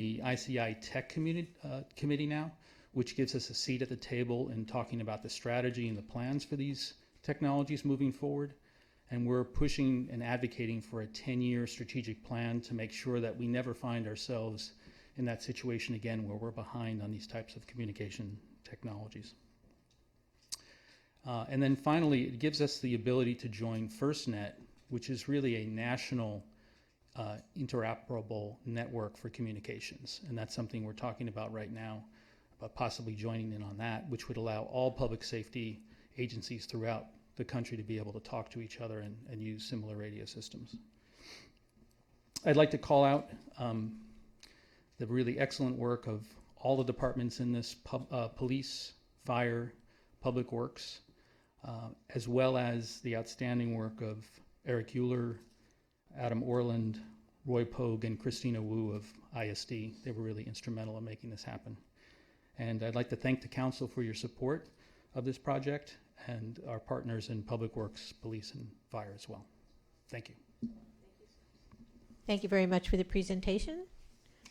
the ICI Tech Committee now, which gives us a seat at the table in talking about the strategy and the plans for these technologies moving forward. And we're pushing and advocating for a 10-year strategic plan to make sure that we never find ourselves in that situation again where we're behind on these types of communication technologies. And then finally, it gives us the ability to join FirstNet, which is really a national interoperable network for communications. And that's something we're talking about right now, about possibly joining in on that, which would allow all public safety agencies throughout the country to be able to talk to each other and use similar radio systems. I'd like to call out the really excellent work of all the departments in this, police, fire, public works, as well as the outstanding work of Eric Euler, Adam Orland, Roy Pogue, and Christina Wu of ISD. They were really instrumental in making this happen. And I'd like to thank the council for your support of this project and our partners in Public Works, Police, and Fire as well. Thank you. Thank you very much for the presentation.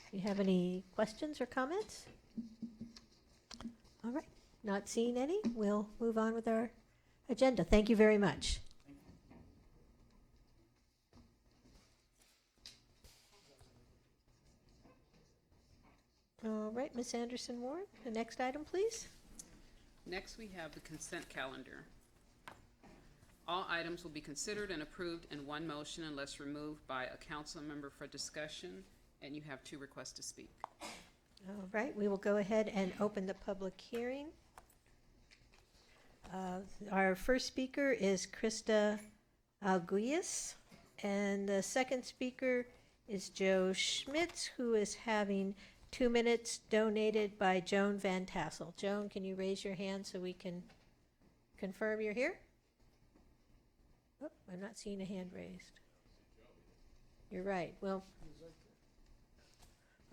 Do you have any questions or comments? All right, not seeing any, we'll move on with our agenda. Thank you very much. All right, Ms. Anderson-Warren, the next item, please. Next, we have the consent calendar. All items will be considered and approved in one motion unless removed by a council member for discussion, and you have 2 requests to speak. All right, we will go ahead and open the public hearing. Our first speaker is Krista Alguias, and the second speaker is Joe Schmitz, who is having 2 minutes donated by Joan Van Tassel. Joan, can you raise your hand so we can confirm you're here? Oh, I'm not seeing a hand raised. You're right. Well,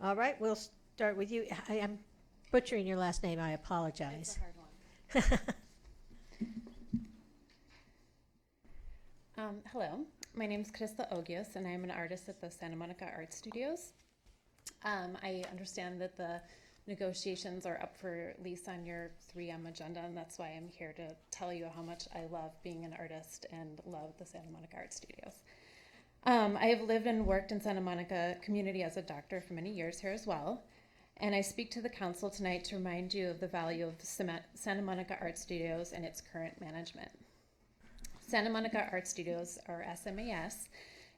all right, we'll start with you. I'm butchering your last name. I apologize. It's a hard one. Hello, my name is Krista Ogius, and I'm an artist at the Santa Monica Art Studios. I understand that the negotiations are up for lease on your 3M agenda, and that's why I'm here to tell you how much I love being an artist and love the Santa Monica Art Studios. I have lived and worked in Santa Monica community as a doctor for many years here as well, and I speak to the council tonight to remind you of the value of Santa Monica Art Studios and its current management. Santa Monica Art Studios, or SMAS,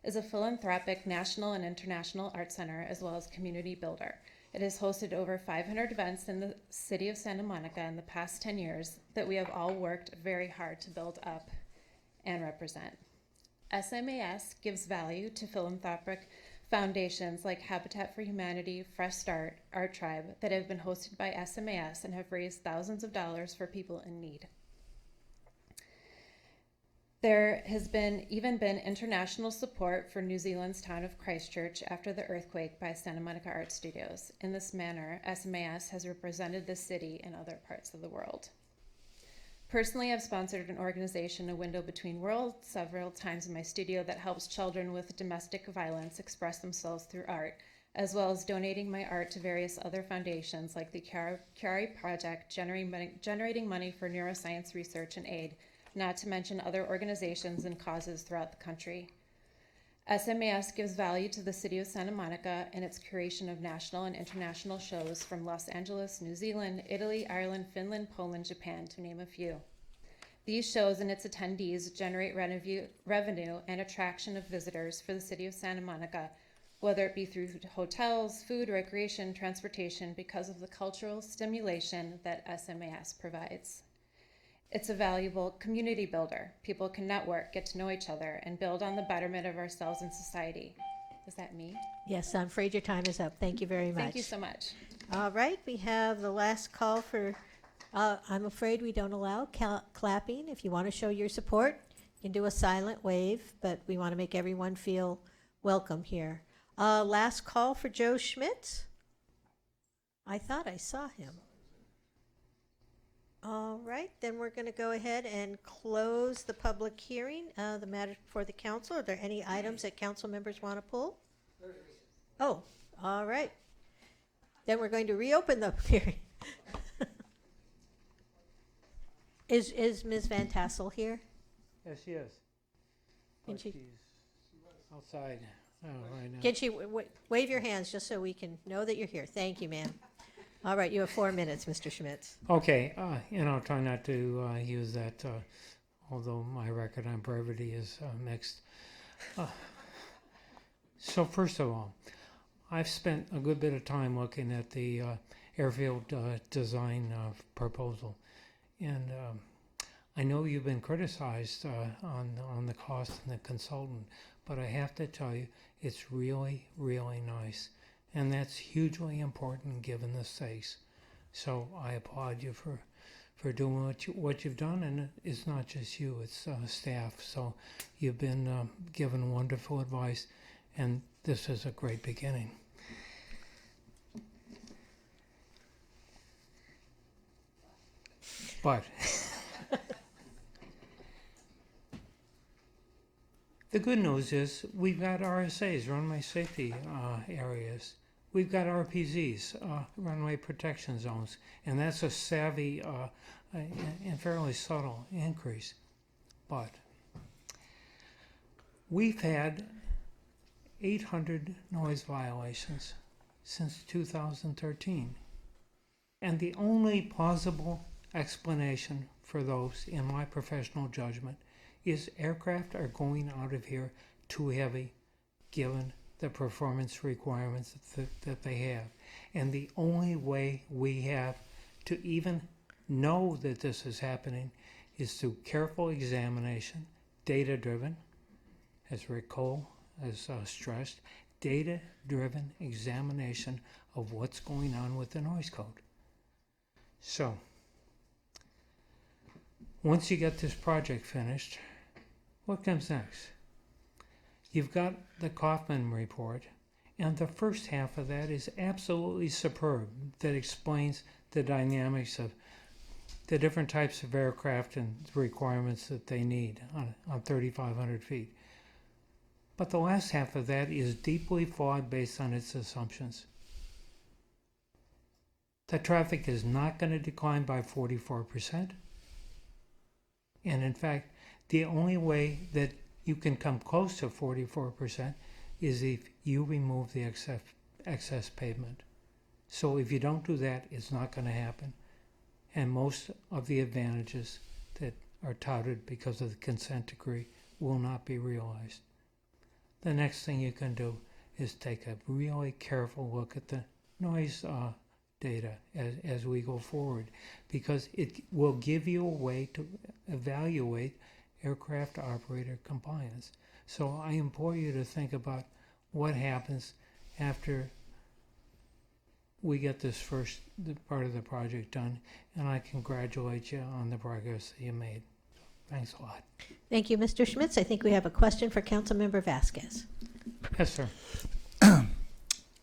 is a philanthropic national and international art center as well as community builder. It has hosted over 500 events in the city of Santa Monica in the past 10 years that we have all worked very hard to build up and represent. SMAS gives value to philanthropic foundations like Habitat for Humanity, Fresh Start, Art Tribe that have been hosted by SMAS and have raised thousands of dollars for people in need. There has even been international support for New Zealand's town of Christchurch after the earthquake by Santa Monica Art Studios. In this manner, SMAS has represented the city in other parts of the world. Personally, I've sponsored an organization, A Window Between Worlds, several times in my studio that helps children with domestic violence express themselves through art, as well as donating my art to various other foundations like the Chiari Project, generating money for neuroscience research and aid, not to mention other organizations and causes throughout the country. SMAS gives value to the city of Santa Monica and its curation of national and international shows from Los Angeles, New Zealand, Italy, Ireland, Finland, Poland, Japan, to name a few. These shows and its attendees generate revenue and attraction of visitors for the city of Santa Monica, whether it be through hotels, food, recreation, transportation, because of the cultural stimulation that SMAS provides. It's a valuable community builder. People can network, get to know each other, and build on the betterment of ourselves and society. Is that me? Yes, I'm afraid your time is up. Thank you very much. Thank you so much. All right, we have the last call for, I'm afraid we don't allow clapping. If you want to show your support, you can do a silent wave, but we want to make everyone feel welcome here. Last call for Joe Schmitz. I thought I saw him. All right, then we're going to go ahead and close the public hearing. The matter before the council. Are there any items that council members want to pull? Oh, all right. Then we're going to reopen the hearing. Is Ms. Van Tassel here? Yes, she is. Can But she- she's outside right now. Can she wave your hands just so we can know that you're here? Thank you, ma'am. All right, you have 4 minutes, Mr. Schmitz. Okay, try not to use that, although my record on brevity is mixed. So first of all, I've spent a good bit of time looking at the airfield design proposal, and I know you've been criticized on the cost and the consultant, but I have to tell you, it's really, really nice. And that's hugely important given the stakes. So I applaud you for doing what you've done, and it's not just you, it's staff. So you've been given wonderful advice, and this is a great beginning. But the good news is we've got RSAs, runway safety areas. We've got RPZs, runway protection zones, and that's a savvy and fairly subtle increase. But we've had 800 noise violations since 2013. And the only plausible explanation for those, in my professional judgment, is aircraft are going out of here too heavy given the performance requirements that they have. And the only way we have to even know that this is happening is through careful examination, data-driven, as Rick Cole has stressed, data-driven examination of what's going on with the noise code. So, once you get this project finished, what comes next? You've got the Kaufman report, and the first half of that is absolutely superb. That explains the dynamics of the different types of aircraft and the requirements that they need on 3,500 feet. But the last half of that is deeply flawed based on its assumptions. The traffic is not going to decline by 44%. And in fact, the only way that you can come close to 44% is if you remove the excess pavement. So if you don't do that, it's not going to happen. And most of the advantages that are touted because of the consent decree will not be realized. The next thing you can do is take a really careful look at the noise data as we go forward, because it will give you a way to evaluate aircraft operator compliance. So I implore you to think about what happens after we get this first part of the project done, and I congratulate you on the progress that you made. Thanks a lot. Thank you, Mr. Schmitz. I think we have a question for Councilmember Vasquez. Yes, sir.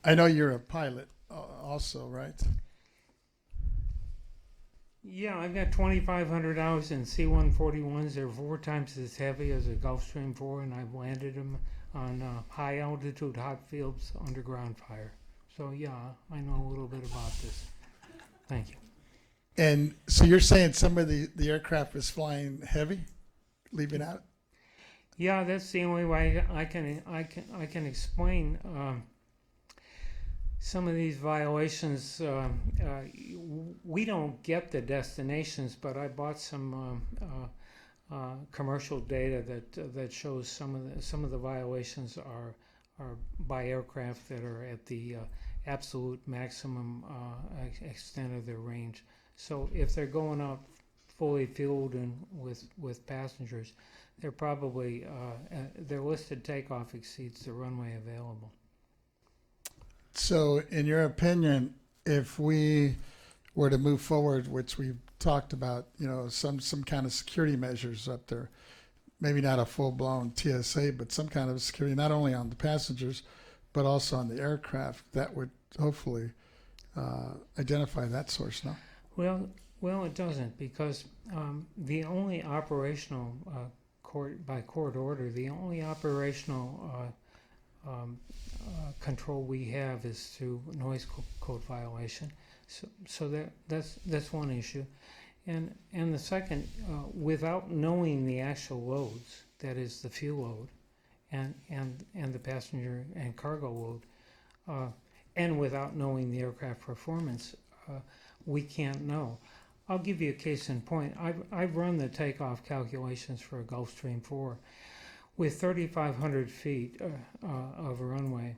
I know you're a pilot also, right? Yeah, I've got 2,500 hours in C-141s. They're 4 times as heavy as a Gulfstream 4, and I've landed them on high altitude hot fields under ground fire. So yeah, I know a little bit about this. Thank you. And so you're saying some of the aircraft was flying heavy, leaving out? Yeah, that's the only way I can explain some of these violations. We don't get the destinations, but I bought some commercial data that shows some of the violations are by aircraft that are at the absolute maximum extent of their range. So if they're going up fully fueled and with passengers, they're probably their listed takeoff exceeds the runway available. So in your opinion, if we were to move forward, which we've talked about, some kind of security measures up there, maybe not a full-blown TSA, but some kind of security, not only on the passengers, but also on the aircraft, that would hopefully identify that source, no? Well, it doesn't, because the only operational by court order, the only operational control we have is through noise code violation. So that's one issue. And the second, without knowing the actual loads, that is the fuel load and the passenger and cargo load, and without knowing the aircraft performance, we can't know. I'll give you a case in point. I've run the takeoff calculations for a Gulfstream 4. With 3,500 feet of runway,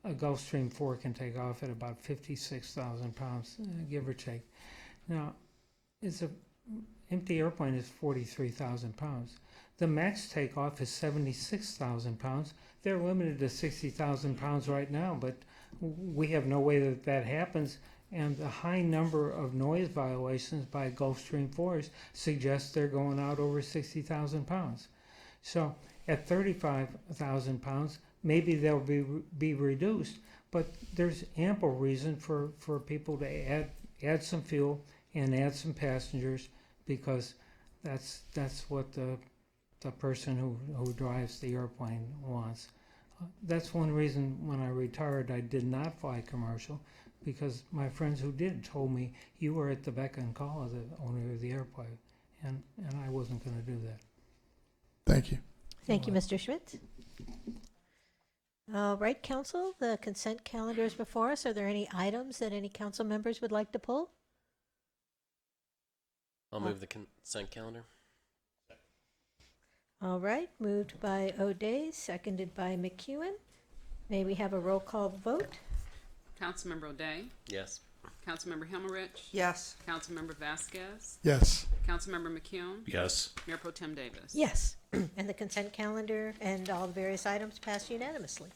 a Gulfstream 4 can take off at about 56,000 pounds, give or take. Now, it's a empty airplane is 43,000 pounds. The max takeoff is 76,000 pounds. They're limited to 60,000 pounds right now, but we have no way that happens. And the high number of noise violations by Gulfstream 4s suggests they're going out over 60,000 pounds. So at 35,000 pounds, maybe they'll be reduced, but there's ample reason for people to add some fuel and add some passengers, because that's what the person who drives the airplane wants. That's one reason when I retired I did not fly commercial, because my friends who did told me you were at the beck and call of the owner of the airplane, and I wasn't going to do that. Thank you. Thank you, Mr. Schmitz. All right, council, the consent calendar is before us. Are there any items that any council members would like to pull? I'll move the consent calendar. All right, moved by O'Day, seconded by McEwen. May we have a roll call vote? Councilmember O'Day, Yes. Councilmember Himmerich, Yes. Councilmember Vasquez, Yes. Councilmember McCune, Yes. Mayor Pro Tem Davis. Yes. And the consent calendar and all the various items passed unanimously.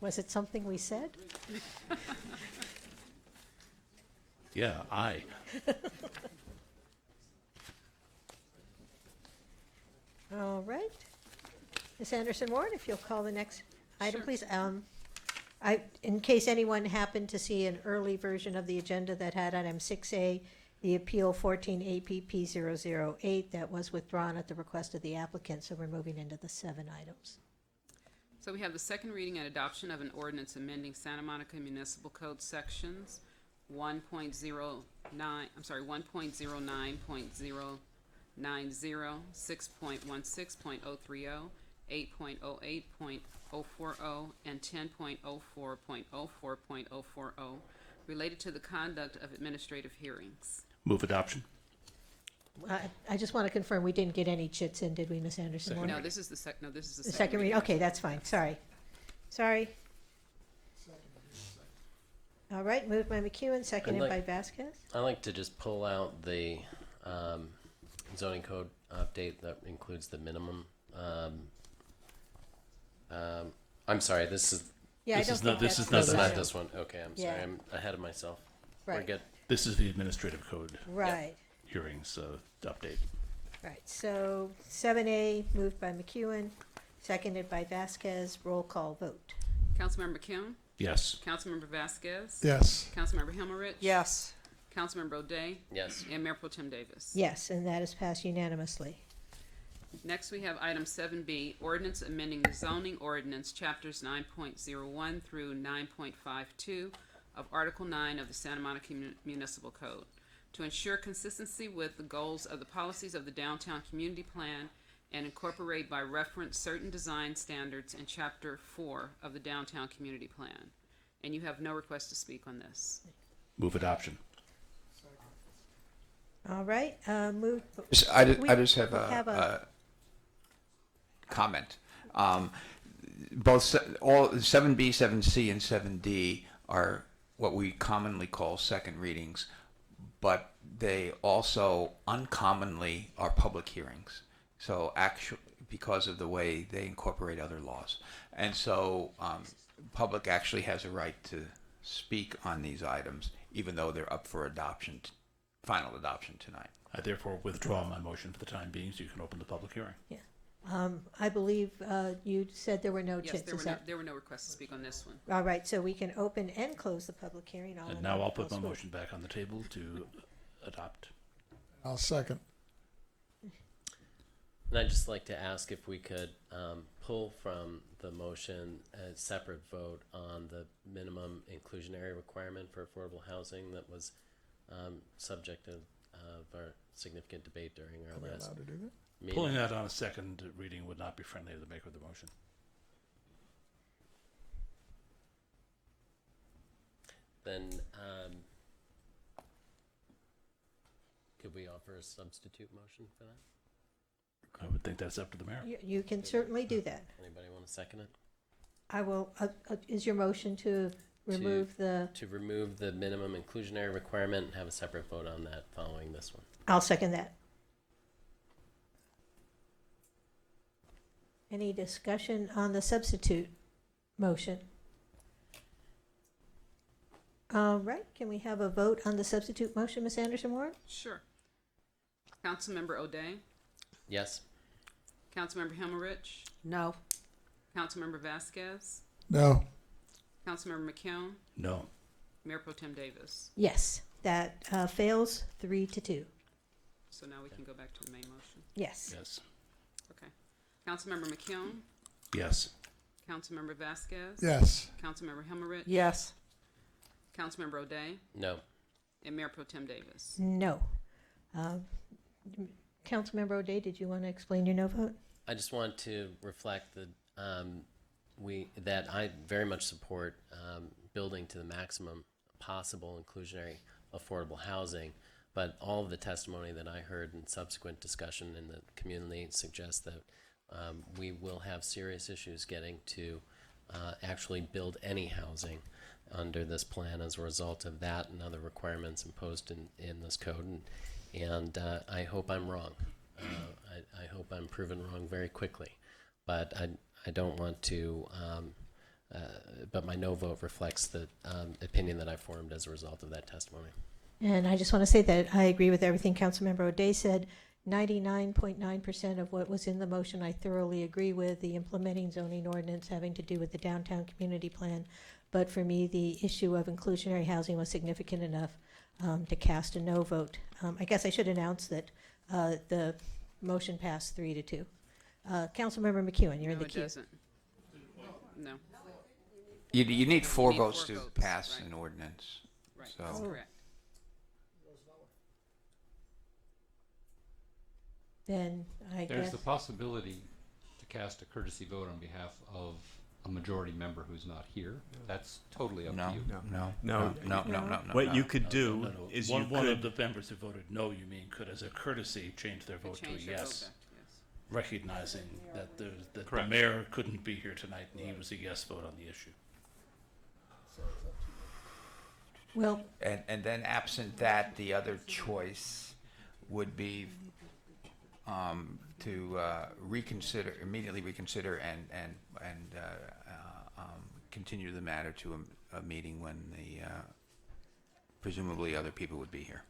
Was it something we said? Yeah, aye. All right. Ms. Anderson Warren, if you'll call the next item, Sure. please. In case anyone happened to see an early version of the agenda that had item 6A, the appeal 14 APP 008, that was withdrawn at the request of the applicant, so we're moving into the 7 items. So we have the second reading and adoption of an ordinance amending Santa Monica Municipal Code sections 1.09, 1.09.090, 6.16.030, 8.08.040, and 10.04.04.040 related to the conduct of administrative hearings. Move adoption. I just want to confirm, we didn't get any chits in, did we, Ms. Anderson Warren? No, this is the The second reading, okay, that's fine, sorry. All right, moved by McEwen, seconded by Vasquez. I'd like to just pull out the zoning code update that includes the minimum. I'm sorry, this is Yeah, I This don't is not- think this that's is not this the is That's not not- this one. Okay, I'm sorry, Yeah. I'm ahead of myself. We're Right, good. This is the administrative code right, hearings update. right. So 7A, moved by McEwen, seconded by Vasquez, roll call vote. Councilmember McCune, Yes. Councilmember Vasquez, Yes. Councilmember Himmerich, Yes. Councilmember O'Day, Yes. and Mayor Pro Tem Davis. Yes, and that is passed unanimously. Next, we have item 7B, ordinance amending the zoning ordinance, chapters 9.01 through 9.52 of Article 9 of the Santa Monica Municipal Code to ensure consistency with the goals of the policies of the Downtown Community Plan and incorporate by reference certain design standards in Chapter 4 of the Downtown Community Plan. And you have no request to speak on this. Move adoption. All right, moved, I We- just have we have a comment. Both all 7B, 7C, and 7D are what we commonly call second readings, but they also uncommonly are public hearings. So actually, because of the way they incorporate other laws, and so public actually has a right to speak on these items, even though they're up for adoption, final adoption tonight. I therefore withdraw my motion for the time being, so you can open the public hearing. I believe you said there were no Yes, chits, there is were no, that? there were no requests to speak on this one. All right, so we can open and close the public hearing all in And now one I'll put fell my swoop. motion back on the table to adopt. I'll second. And I'd just like to ask if we could pull from the motion a separate vote on the minimum inclusionary requirement for affordable housing that was subject of our significant debate during our Are we last allowed to do that? meeting. Pulling that on a second reading would not be friendly to the maker of the motion. Then could we offer a substitute motion for that? I would think that's up to the mayor. You can certainly do that. Anybody want to second it? I will, is your motion to remove the, To remove the minimum inclusionary requirement and have a separate vote on that following this one. I'll second that. Any discussion on the substitute motion? All right, can we have a vote on the substitute motion, Ms. Anderson-Warren? Sure. Councilmember O'Day, Yes? Councilmember Himmerich, No. Councilmember Vasquez, No. Councilmember McKeown, No. Mayor Pro Tem Davis. Yes, that fails 3-2. So now we can go back to the main motion. Yes. Yes. Okay. Councilmember McKeown, Yes. Councilmember Vasquez. Yes. Councilmember Himmerich. Yes. Councilmember O'Day, No. and Mayor Pro Tem Davis. No. Councilmember O'Day, did you want to explain your no vote? I just want to reflect that that I very much support building to the maximum possible inclusionary affordable housing, but all of the testimony that I heard in subsequent discussion in the community suggests that we will have serious issues getting to actually build any housing under this plan as a result of that and other requirements imposed in this code. And I hope I'm wrong. I hope I'm proven wrong very quickly. But I don't want to, but my no vote reflects the opinion that I formed as a result of that testimony. And I just want to say that I agree with everything Councilmember O'Day said. 99.9% of what was in the motion I thoroughly agree with, the implementing zoning ordinance having to do with the downtown community plan. But for me, the issue of inclusionary housing was significant enough to cast a no vote. I guess I should announce that the motion passed 3-2. Councilmember McEwen, you're in No, the it queue. doesn't. No, You need four You need votes four to votes, pass right. an ordinance. right, So- that's correct. Then I There's guess, the possibility to cast a courtesy vote on behalf of a majority member who's not here. That's totally up No, to you. no, No. no. What you could do No, no. is one, you one of could, the members who voted no, you mean, could as a courtesy change their vote to a Change their vote yes, back, yes. recognizing that the Correct. mayor couldn't be here tonight and he was a yes vote on the issue. well, And then absent that, the other choice would be to immediately reconsider and continue the matter to a meeting when the presumably other people would be here.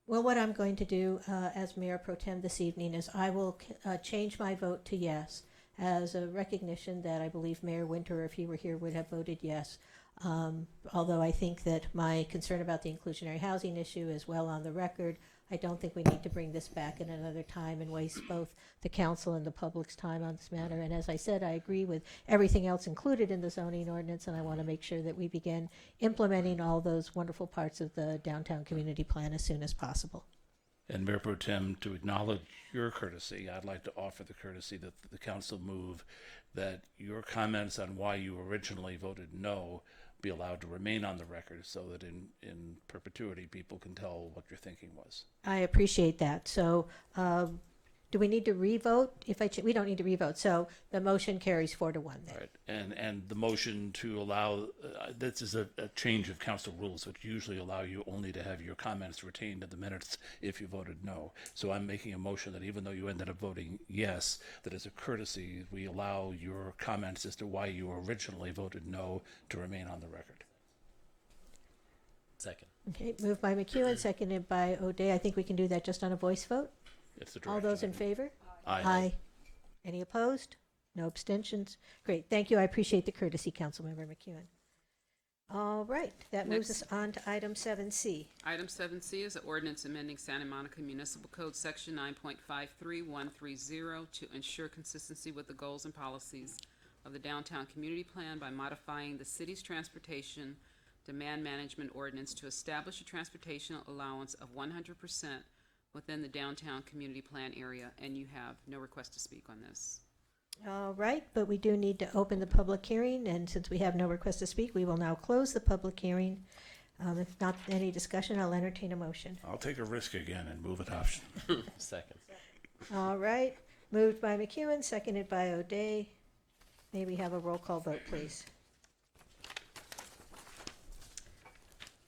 well, what I'm going to do as Mayor Pro Tem this evening is I will change my vote to yes as a recognition that I believe Mayor Winter, if he were here, would have voted yes. Although I think that my concern about the inclusionary housing issue is well on the record, I don't think we need to bring this back at another time and waste both the council and the public's time on this matter. And as I said, I agree with everything else included in the zoning ordinance, and I want to make sure that we begin implementing all those wonderful parts of the downtown community plan as soon as possible. And Mayor Pro Tem, to acknowledge your courtesy, I'd like to offer the courtesy that the council move that your comments on why you originally voted no be allowed to remain on the record so that in perpetuity people can tell what your thinking was. I appreciate that. So do we need to revote? We don't need to revote. So the motion carries 4-1 then. Right, and the motion to allow, this is a change of council rules, which usually allow you only to have your comments retained in the minutes if you voted no. So I'm making a motion that even though you ended up voting yes, that as a courtesy, we allow your comments as to why you originally voted no to remain on the record. Second. Okay, moved by McEwen, seconded by O'Day. I think we can do that just on a voice vote. If the All direction those in of it- favor? Aye. Any opposed? No abstentions? Great, thank you. I appreciate the courtesy, Councilmember McEwen. All right, that moves Next. us on to item 7C. Item 7C is an ordinance amending Santa Monica Municipal Code Section 9.53130 to ensure consistency with the goals and policies of the Downtown Community Plan by modifying the city's transportation demand management ordinance to establish a transportation allowance of 100% within the Downtown Community Plan area, and you have no request to speak on this. All right, but we do need to open the public hearing, and since we have no request to speak, we will now close the public hearing. If not any discussion, I'll entertain a motion. I'll take a risk again and move adoption. Second. All right, moved by McEwen, seconded by O'Day. May we have a roll call vote, please?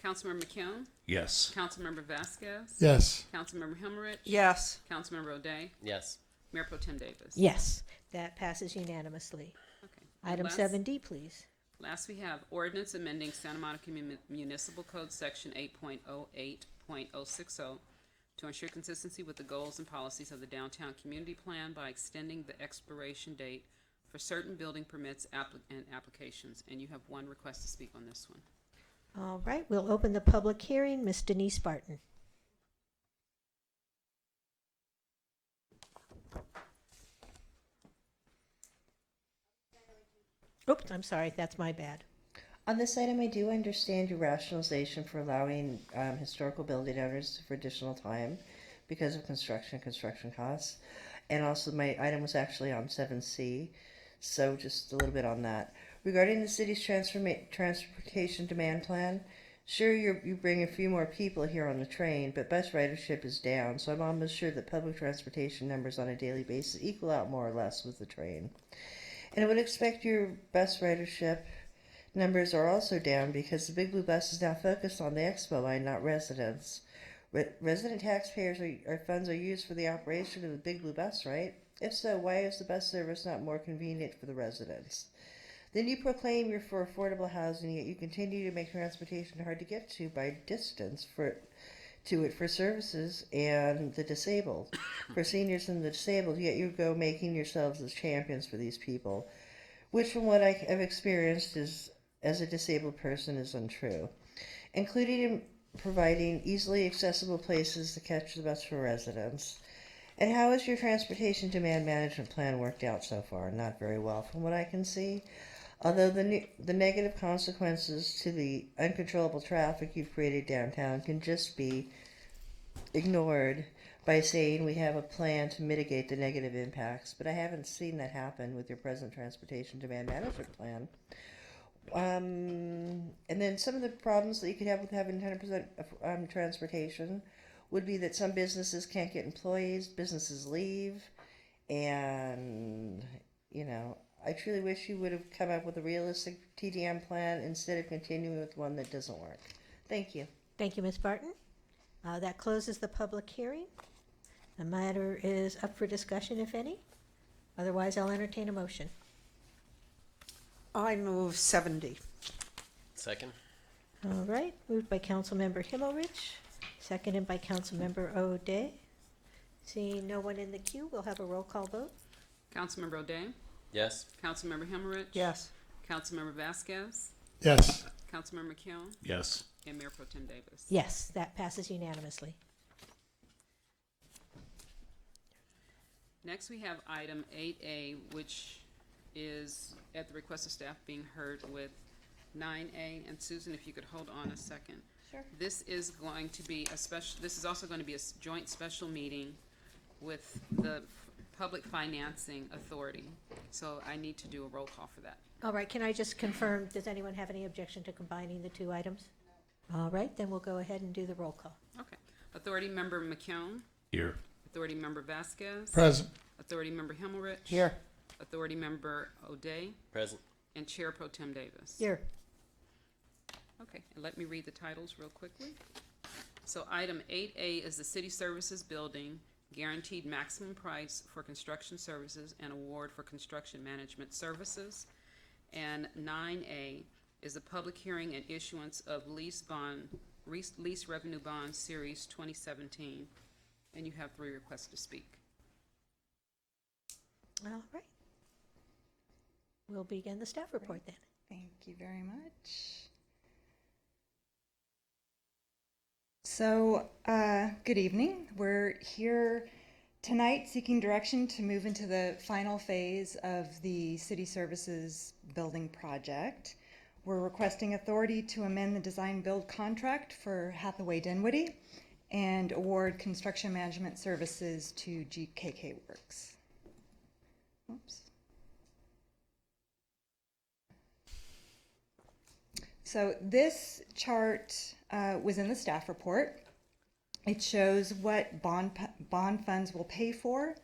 Councilmember McKeown? Yes. Councilmember Vasquez? Yes. Councilmember Himmerich? Yes. Councilmember O'Day? Yes. Mayor Pro Tem Davis? Yes, that passes unanimously. Okay. Item Last- 7D, please. Last, we have ordinance amending Santa Monica Municipal Code Section 8.08.060 to ensure consistency with the goals and policies of the Downtown Community Plan by extending the expiration date for certain building permits and applications. And you have one request to speak on this one. All right, we'll open the public hearing. Ms. Denise Barton. Oops, I'm sorry, that's my bad. On this item, I do understand your rationalization for allowing historical building owners for additional time because of construction costs. And also, my item was actually on 7C, so just a little bit on that. Regarding the city's transportation demand plan, sure, you bring a few more people here on the train, but bus ridership is down, so I'm almost sure that public transportation numbers on a daily basis equal out more or less with the train. And I would expect your bus ridership numbers are also down because the Big Blue Bus is now focused on the Expo line, not residents. Resident taxpayers funds are used for the operation of the Big Blue Bus, right? If so, why is the bus service not more convenient for the residents? Then you proclaim you're for affordable housing, yet you continue to make transportation hard to get to by distance for services and the disabled, for seniors and the disabled, yet you go making yourselves as champions for these people, which from what I have experienced is, as a disabled person, is untrue, including in providing easily accessible places to catch the bus for residents. And how has your transportation demand management plan worked out so far? Not very well, from what I can see. Although the negative consequences to the uncontrollable traffic you've created downtown can just be ignored by saying we have a plan to mitigate the negative impacts, but I haven't seen that happen with your present transportation demand management plan. And then some of the problems that you could have with having 100% transportation would be that some businesses can't get employees, businesses leave, and, I truly wish you would have come up with a realistic TDM plan instead of continuing with one that doesn't work. Thank you. Thank you, Ms. Barton. That closes the public hearing. The matter is up for discussion, if any. Otherwise, I'll entertain a motion. I move 70. Second. All right, moved by Councilmember Himmelrich, seconded by Councilmember O'Day. Seeing no one in the queue, we'll have a roll call vote. Councilmember O'Day? Yes. Councilmember Himmerich? Yes. Councilmember Vasquez? Yes. Councilmember McKeown? Yes. And Mayor Pro Tem Davis? Yes, that passes unanimously. Next, we have item 8A, which is at the request of staff being heard with 9A. And Susan, if you could hold on a second. Sure. This is going to be this is also going to be a joint special meeting with the Public Financing Authority. So I need to do a roll call for that. All right, can I just confirm, does anyone have any objection to combining the two items? All right, then we'll go ahead and do the roll call. Okay. Authority Member McKeown? Here. Authority Member Vasquez? Present. Authority Member Himmelrich? Here. Authority Member O'Day? Present. And Chair Pro Tem Davis? Here. Okay, and let me read the titles real quickly. So item 8A is the City Services Building, guaranteed maximum price for construction services and award for construction management services. And 9A is the public hearing and issuance of lease revenue bond series 2017. And you have 3 requests to speak. All right. We'll begin the staff report then. Thank you very much. Good evening. We're here tonight seeking direction to move into the final phase of the City Services Building project. We're requesting authority to amend the design build contract for Hathaway Dinwiddie and award construction management services to GKK Works. Oops. So this chart was in the staff report. It shows what bond funds will pay for.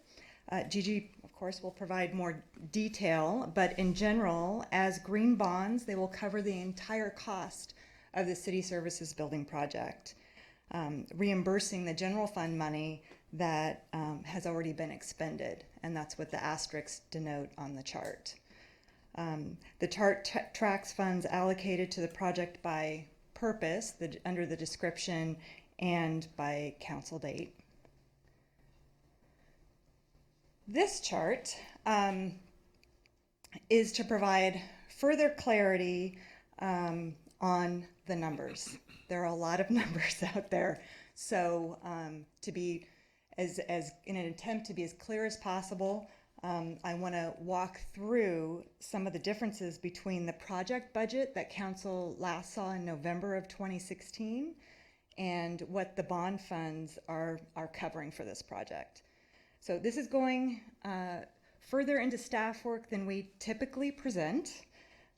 Gigi, of course, will provide more detail, but in general, as green bonds, they will cover the entire cost of the City Services Building project, reimbursing the general fund money that has already been expended, and that's what the asterisks denote on the chart. The chart tracks funds allocated to the project by purpose, under the description, and by council date. This chart is to provide further clarity on the numbers. There are a lot of numbers out there, so to be as in an attempt to be as clear as possible, I want to walk through some of the differences between the project budget that council last saw in November of 2016 and what the bond funds are covering for this project. So this is going further into staff work than we typically present,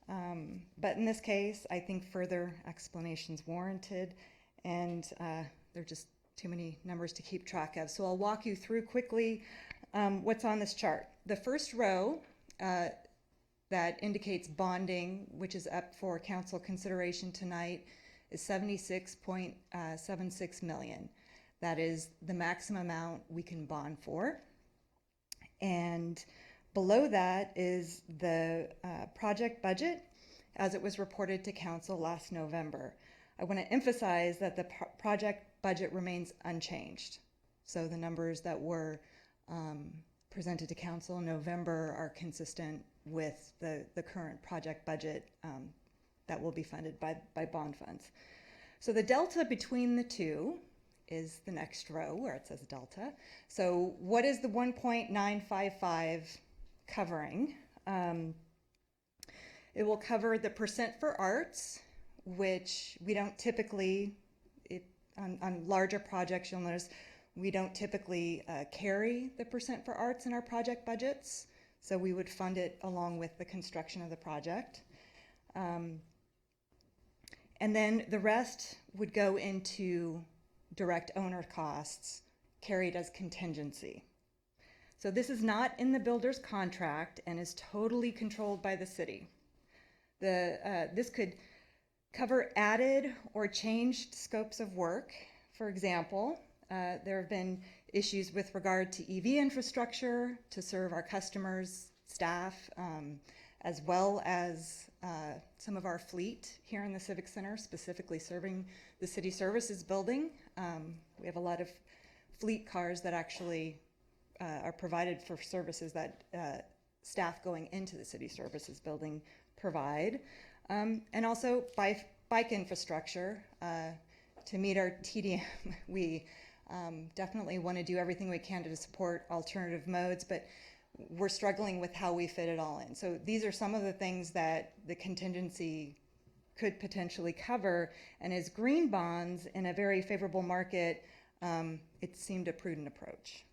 but in this case, I think further explanations warranted, and there are just too many numbers to keep track of. So I'll walk you through quickly what's on this chart. The first row that indicates bonding, which is up for council consideration tonight, is $76.76 million. That is the maximum amount we can bond for. And below that is the project budget as it was reported to council last November. I want to emphasize that the project budget remains unchanged. So the numbers that were presented to council in November are consistent with the current project budget that will be funded by bond funds. So the delta between the two is the next row where it says delta. So what is the 1.955 covering? It will cover the percent for arts, which we don't typically, on larger projects, you'll notice we don't typically carry the percent for arts in our project budgets. So we would fund it along with the construction of the project. And then the rest would go into direct owner costs carried as contingency. So this is not in the builder's contract and is totally controlled by the city. This could cover added or changed scopes of work. For example, there have been issues with regard to EV infrastructure to serve our customers, staff, as well as some of our fleet here in the Civic Center, specifically serving the City Services Building. We have a lot of fleet cars that actually are provided for services that staff going into the City Services Building provide. And also bike infrastructure. To meet our TDM, we definitely want to do everything we can to support alternative modes, but we're struggling with how we fit it all in. So these are some of the things that the contingency could potentially cover, and as green bonds in a very favorable market, it seemed a prudent approach.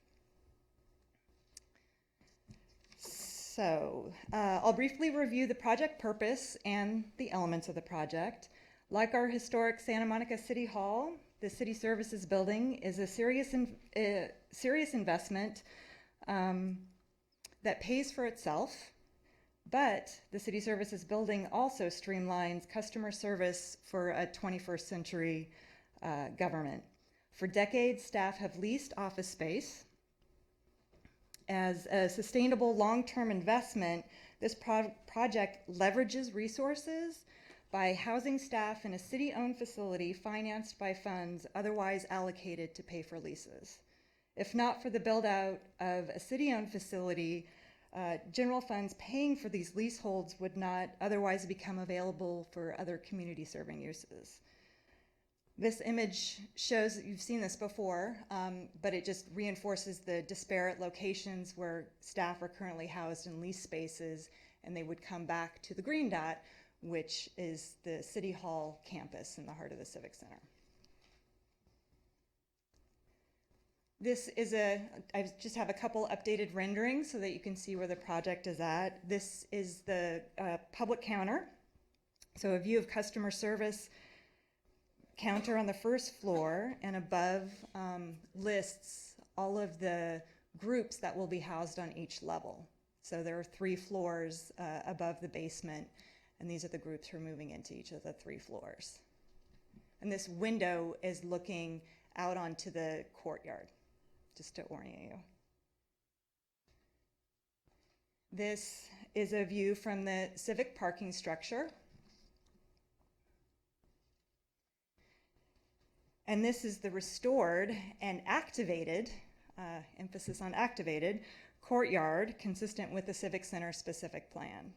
So I'll briefly review the project purpose and the elements of the project. Like our historic Santa Monica City Hall, the City Services Building is a serious investment that pays for itself, but the City Services Building also streamlines customer service for a 21st century government. For decades, staff have leased office space. As a sustainable long-term investment, this project leverages resources by housing staff in a city-owned facility financed by funds otherwise allocated to pay for leases. If not for the build-out of a city-owned facility, general funds paying for these leaseholds would not otherwise become available for other community-serving uses. This image shows that you've seen this before, but it just reinforces the disparate locations where staff are currently housed in lease spaces, and they would come back to the green dot, which is the City Hall campus in the heart of the Civic Center. This is I just have a couple updated renderings so that you can see where the project is at. This is the public counter. So a view of customer service counter on the first floor, and above lists all of the groups that will be housed on each level. So there are 3 floors above the basement, and these are the groups who are moving into each of the 3 floors. And this window is looking out onto the courtyard, just to orient you. This is a view from the civic parking structure. And this is the restored and activated, emphasis on activated, courtyard consistent with the Civic Center specific plan.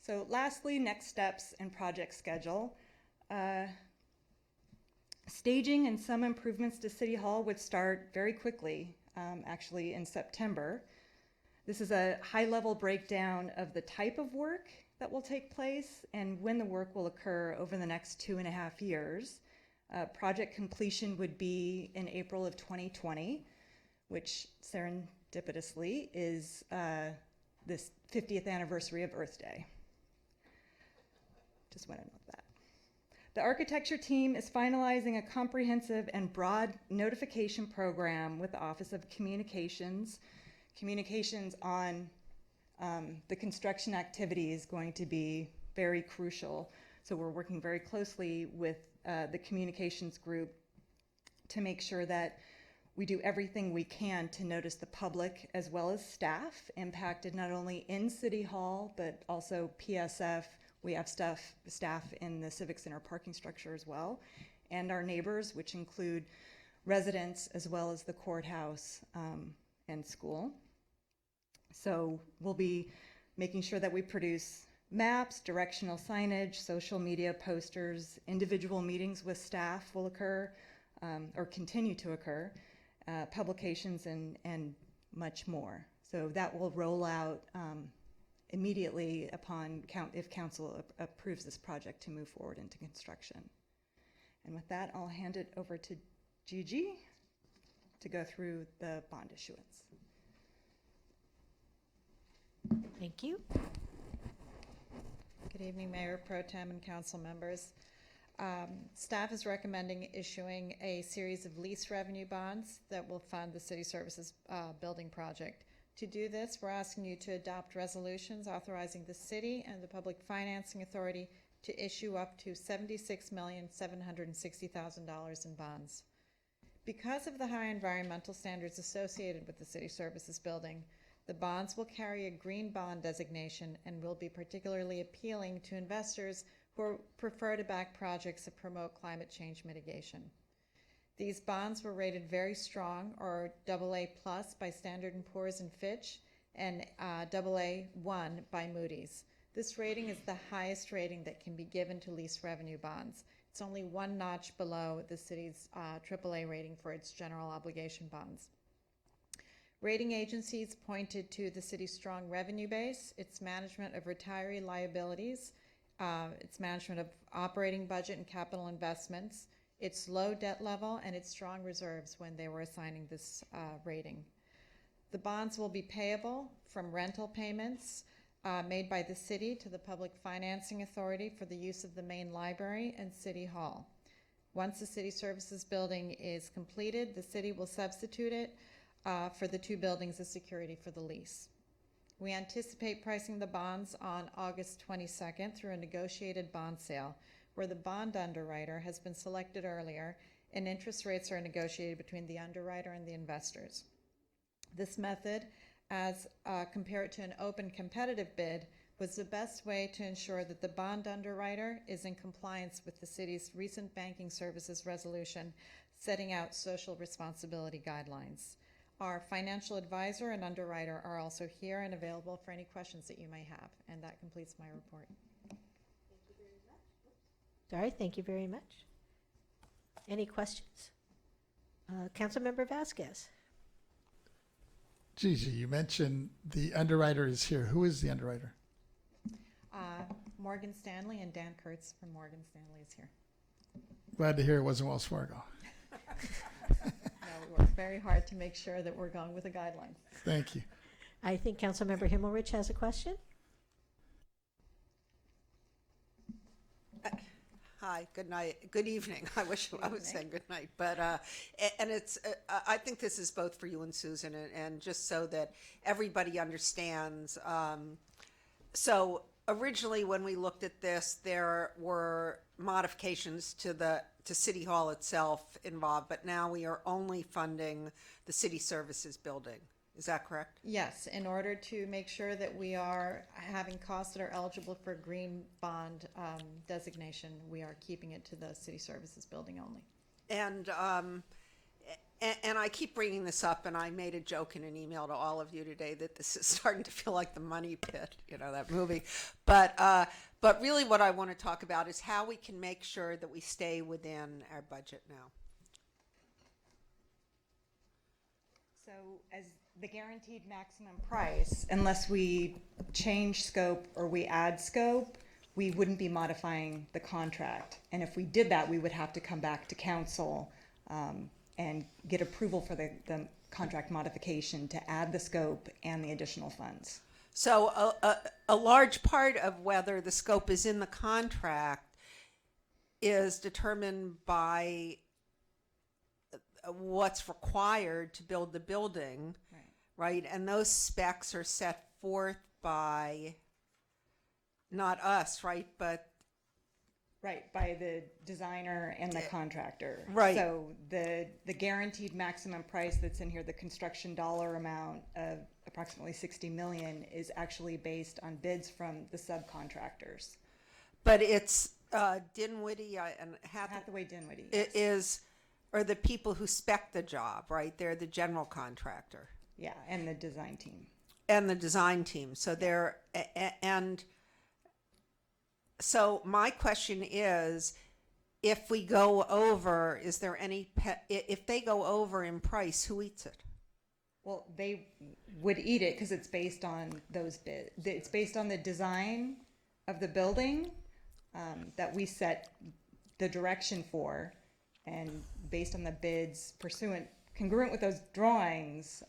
So lastly, next steps and project schedule. Staging and some improvements to City Hall would start very quickly, actually in September. This is a high-level breakdown of the type of work that will take place and when the work will occur over the next 2.5 years. Project completion would be in April of 2020, which serendipitously is this 50th anniversary of Earth Day. Just want to note that. The architecture team is finalizing a comprehensive and broad notification program with the Office of Communications. Communications on the construction activity is going to be very crucial. So we're working very closely with the communications group to make sure that we do everything we can to notice the public as well as staff impacted not only in City Hall, but also PSF. We have staff in the Civic Center parking structure as well, and our neighbors, which include residents as well as the courthouse and school. So we'll be making sure that we produce maps, directional signage, social media posters, individual meetings with staff will occur or continue to occur, publications and much more. So that will roll out immediately upon if council approves this project to move forward into construction. And with that, I'll hand it over to Gigi to go through the bond issuance. Thank you. Good evening, Mayor Pro Tem and council members. Staff is recommending issuing a series of lease revenue bonds that will fund the city services building project. To do this, we're asking you to adopt resolutions authorizing the city and the Public Financing Authority to issue up to $76,760,000 in bonds. Because of the high environmental standards associated with the city services building, the bonds will carry a green bond designation and will be particularly appealing to investors who prefer to back projects that promote climate change mitigation. These bonds were rated very strong, or AA+ by Standard & Poor's and Fitch, and AA1 by Moody's. This rating is the highest rating that can be given to lease revenue bonds. It's only one notch below the city's AAA rating for its general obligation bonds. Rating agencies pointed to the city's strong revenue base, its management of retiree liabilities, its management of operating budget and capital investments, its low debt level, and its strong reserves when they were assigning this rating. The bonds will be payable from rental payments made by the city to the Public Financing Authority for the use of the main library and City Hall. Once the city services building is completed, the city will substitute it for the 2 buildings as security for the lease. We anticipate pricing the bonds on August 22nd through a negotiated bond sale, where the bond underwriter has been selected earlier and interest rates are negotiated between the underwriter and the investors. This method, as compared to an open competitive bid, was the best way to ensure that the bond underwriter is in compliance with the city's recent banking services resolution setting out social responsibility guidelines. Our financial advisor and underwriter are also here and available for any questions that you may have. And that completes my report. Thank you very All right, thank you very much. Any questions? Councilmember Vasquez. Gigi, you mentioned the underwriter is here. Who is the underwriter? Morgan Stanley, and Dan Kurtz from Morgan Stanley is here. Glad to hear it wasn't Wells Fargo. No, we work very hard to make sure that we're going with the guidelines. Thank you. I think Councilmember Himmelrich has a question. Hi, good night, good evening. I wish I was saying good night, but and it's I think this is both for you and Susan, and just so that everybody understands. So originally, when we looked at this, there were modifications to City Hall itself involved, but now we are only funding the city services building. Is that correct? Yes, in order to make sure that we are having costs that are eligible for green bond designation, we are keeping it to the city services building only. And I keep bringing this up, and I made a joke in an email to all of you today that this is starting to feel like the Money Pit, you know, that movie. But really what I want to talk about is how we can make sure that we stay within our budget now. So as the guaranteed maximum price, unless we change scope or we add scope, we wouldn't be modifying the contract. And if we did that, we would have to come back to council and get approval for the contract modification to add the scope and the additional funds. So a large part of whether the scope is in the contract is determined by what's required to build the building, right? And those specs are set forth by not us, right? But by the designer and the contractor. Right. So the guaranteed maximum price that's in here, the construction dollar amount of approximately 60 million, is actually based on bids from the subcontractors. But it's Dinwiddie and Hathaway Dinwiddie. It is, or the people who spec the job, right? They're the general contractor. Yeah, and the design team. And the design team. So they're, and so my question is, if we go over, is there any, if they go over in price, who eats it? Well, they would eat it because it's based on those bids. It's based on the design of the building that we set the direction for, and based on the bids congruent with those drawings,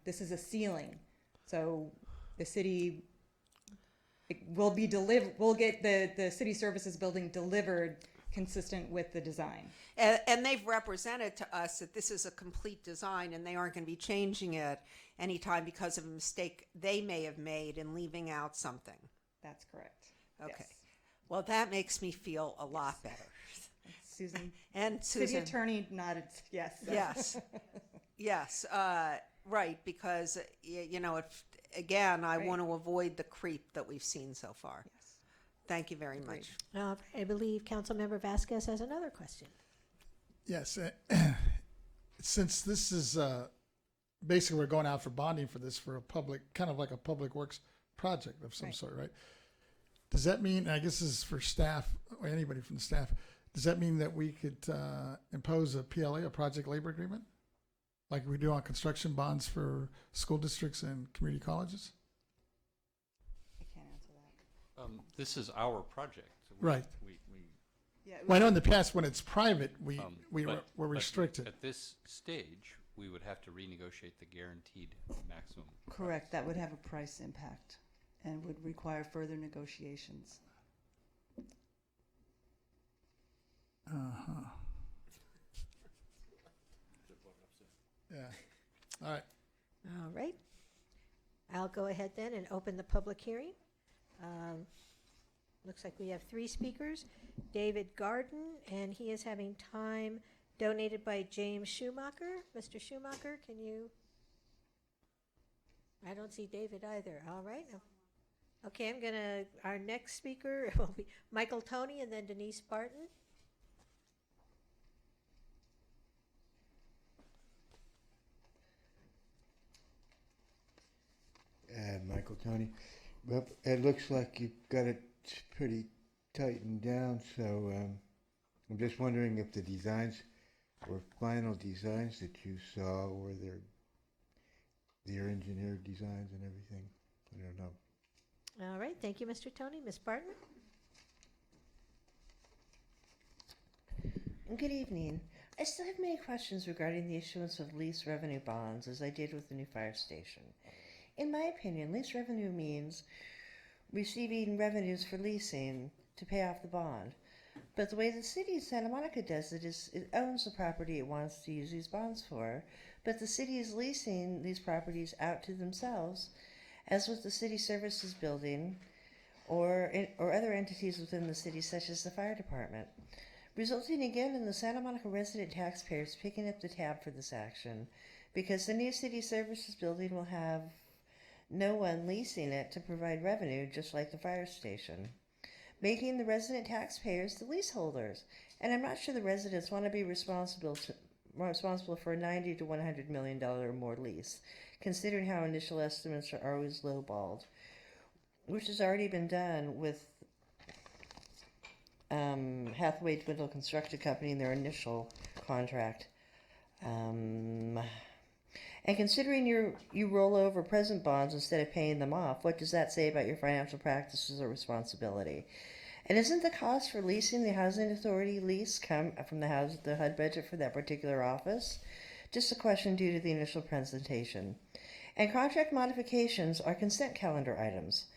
this is a ceiling. So the city will be delivered. We'll get the city services building delivered consistent with the design. And they've represented to us that this is a complete design, and they aren't going to be changing it anytime because of a mistake they may have made in leaving out something. That's correct. Okay. Yes. Well, that makes me feel a lot better. Susan. And City Susan. attorney nodded yes. Yes. Yes. Right. Because, you know, if, again, I want to avoid the creep that we've seen so far. Yes. Thank you very much. I believe Councilmember Vasquez has another question. Yes. Since this is basically we're going out for bonding for this for a public, kind of like a public works project of some sort, right? Does that mean, I guess this is for staff or anybody from the staff, does that mean that we could impose a PLA, a project labor agreement, like we do on construction bonds for school districts and community colleges? I can't answer that. This is our project. So Right. Yeah, Well, I know in the past when it's private, we're but restricted. At this stage, we would have to renegotiate the guaranteed maximum. Correct. That would have a price impact and would require further negotiations. Yeah. All right. All right. I'll go ahead then and open the public hearing. Looks like we have 3 speakers. David Garden, and he is having time donated by James Schumacher. Mr. Schumacher, can you? I don't see David either. All right. Okay, our next speaker will be Michael Toney and then Denise Barton. Michael Toney. Well, it looks like you've got it pretty tightened down, so I'm just wondering if the designs were final designs that you saw, or their engineered designs and everything. I don't know. All right, thank you, Mr. Tony. Ms. Barton? Good evening. I still have many questions regarding the issuance of lease revenue bonds, as I did with the new fire station. In my opinion, lease revenue means receiving revenues for leasing to pay off the bond. But the way the city of Santa Monica does it is it owns the property it wants to use these bonds for, but the city is leasing these properties out to themselves, as with the city services building or other entities within the city, such as the fire department, resulting again in the Santa Monica resident taxpayers picking up the tab for this action, because the new city services building will have no one leasing it to provide revenue, just like the fire station, making the resident taxpayers the leaseholders. And I'm not sure the residents want to be responsible for a $90 to $100 million or more lease, considering how initial estimates are always lowballed, which has already been done with Hathaway Dwindle Construction Company in their initial contract. And considering you roll over present bonds instead of paying them off, what does that say about your financial practices or responsibility? And isn't the cost for leasing the housing authority lease come from the HUD budget for that particular office? Just a question due to the initial presentation. And contract modifications are consent calendar items.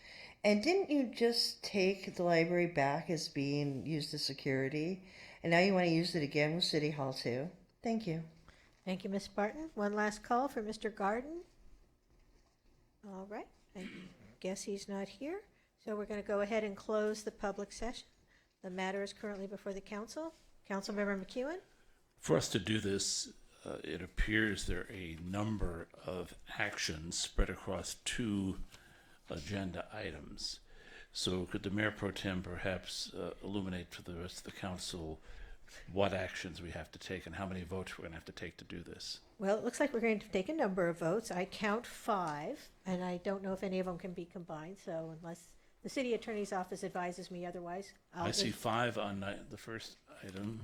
And didn't you just take the library back as being used as security? And now you want to use it again with City Hall too? Thank you. Thank you, Ms. Barton. One last call for Mr. Garden. All right, I guess he's not here. So we're going to go ahead and close the public session. The matter is currently before the council. Councilmember McEwen? For us to do this, it appears there are a number of actions spread across 2 agenda items. So could the Mayor Pro Tem perhaps illuminate to the rest of the council what actions we have to take and how many votes we're going to have to take to do this? Well, it looks like we're going to take a number of votes. I count 5, and I don't know if any of them can be combined, so unless the city attorney's office advises me otherwise. I see 5 on the first item.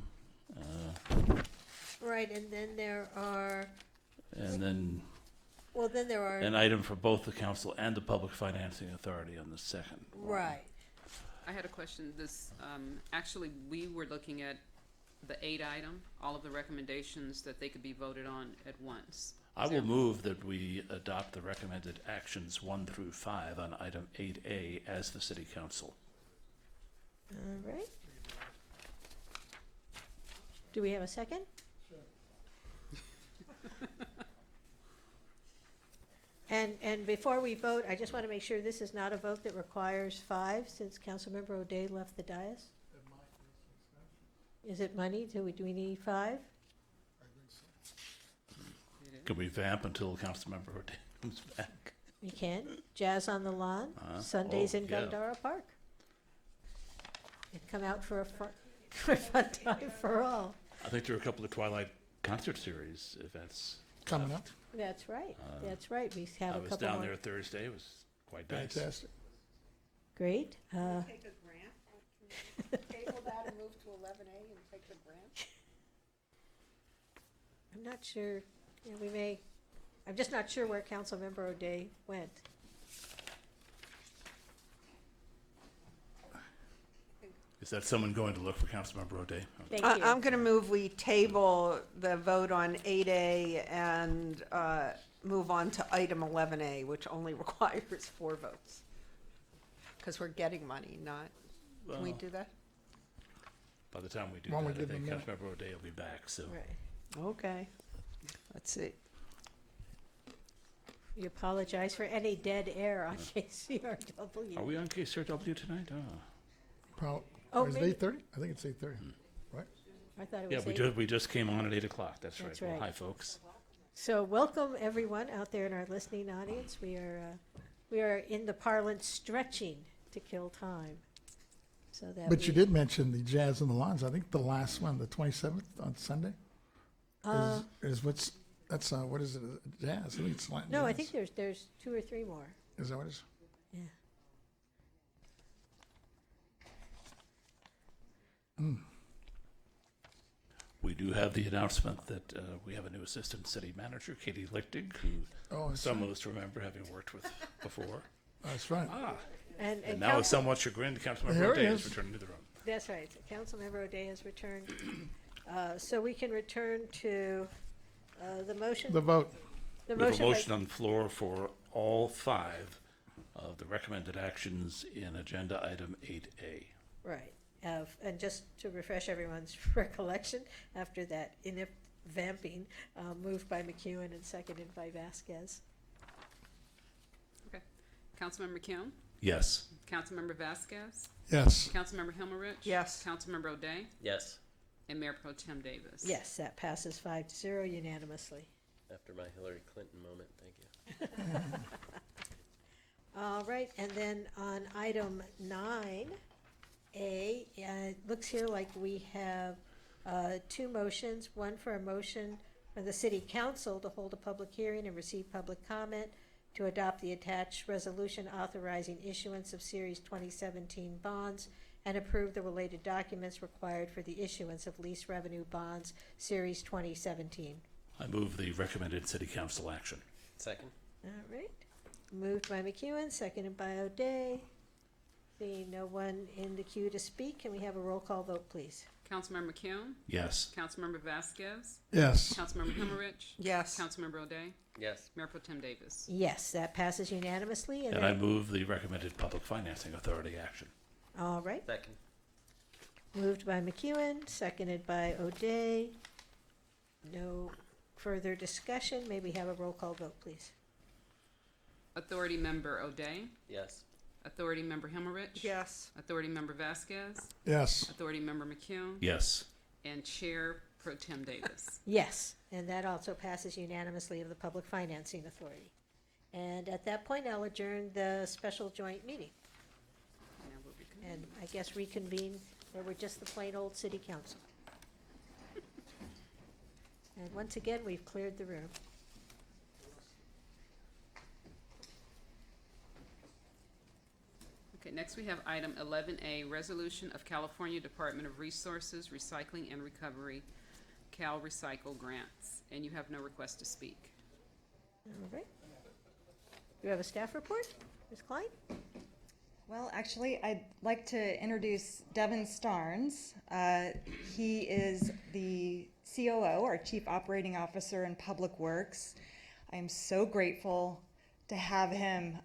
Right, and then there are, And then well, then there are, an item for both the council and the Public Financing Authority on the second. right. I had a question. This, actually, we were looking at the 8 item, all of the recommendations that they could be voted on at once. I will move that we adopt the recommended actions 1 through 5 on item 8A as the City Council. All right. Do we have a second? And before we vote, I just want to make sure this is not a vote that requires 5, since Councilmember O'Day left the dais. Is it money? Do we need 5? Can we vamp until Councilmember O'Day comes back? You can. Jazz on the Lawn, Sundays in yeah. Gundara Park. And come out for a fun time for all. I think there are a couple of Twilight concert series events Coming up. That's right. That's right. We have I a was couple down more. there Thursday. It was quite nice. Fantastic. Great. Take a grant? Table that and move to 11A and take the grant? I'm not sure. Yeah, we may. I'm just not sure where Councilmember O'Day went. Is that someone going to look for Councilmember O'Day? Thank you. I'm going to move we table the vote on 8A and move on to item 11A, which only requires 4 votes. Because we're getting money, not, can we Well, do that? By the time we do Why don't that, we I give think them Councilmember O'Day will be back, so. Right. Okay. Let's see. We apologize for any dead air on KCRW. Are we on KCRW tonight? Oh. Oh, Is maybe- it 8:30? I think it's 8:30, right? I thought it Yeah, was we just came on at 8 o'clock. That's right. That's Well, right. hi, folks. So welcome everyone out there in our listening audience. We are in the parlance stretching to kill time. So that But you did mention the Jazz on the Lawns. I think the last one, the 27th on Sunday, is what is it? Jazz? I think it's Latin No, I jazz. think there's 2 or 3 more. Is that what it is? Yeah. We do have the announcement that we have a new assistant city manager, Katie Lichtig, who Oh, that's some right. of us remember having worked with before. That's right. And now, it's somewhat chagrined, Councilmember Here he O'Day is is. returning to the room. That's right. Councilmember O'Day has returned. So we can return to the motion. The vote. The We have a by- motion on the floor for all 5 of the recommended actions in agenda item 8A. Right. And just to refresh everyone's recollection, after that inept vamping, moved by McEwen and seconded by Vasquez. Okay. Councilmember Kim? Yes. Councilmember Vasquez? Yes. Councilmember Himmelrich? Yes. Councilmember O'Day? Yes, And Mayor Pro Tem Davis? Yes, that passes 5-0 unanimously. after my Hillary Clinton moment, thank you. All right, and then on item 9A, it looks here like we have 2 motions. One for a motion for the city council to hold a public hearing and receive public comment to adopt the attached resolution authorizing issuance of Series 2017 bonds and approve the related documents required for the issuance of lease revenue bonds, Series 2017. I move the recommended city council action. Second? All right. Moved by McEwen, seconded by O'Day. Seeing no one in the queue to speak, can we have a roll call vote, please? Councilmember Kim? Yes. Councilmember Vasquez? Yes. Councilmember Himmelrich? Yes. Councilmember O'Day? Yes. Mayor Pro Tem Davis? Yes, that passes unanimously. And I move the recommended public financing authority action. All right. Second? Moved by McEwen, seconded by O'Day. No further discussion. May we have a roll call vote, please? Authority Member O'Day? Yes. Authority Member Himmelrich? Yes. Authority Member Vasquez? Yes. Authority Member McCune? Yes. And Chair Pro Tem Davis? Yes, and that also passes unanimously of the Public Financing Authority. And at that point, I'll adjourn the special joint meeting Now we'll reconvene. and I guess reconvene where we're just the plain old city council. And once again, we've cleared the room. Okay, next we have item 11A, Resolution of California Department of Resources, Recycling and Recovery, Cal Recycle Grants, and you have no request to speak. All right. Do you have a staff report, Ms. Klein? Well, actually, I'd like to introduce Devin Starnes. He is the COO, our Chief Operating Officer in Public Works. I am so grateful to have him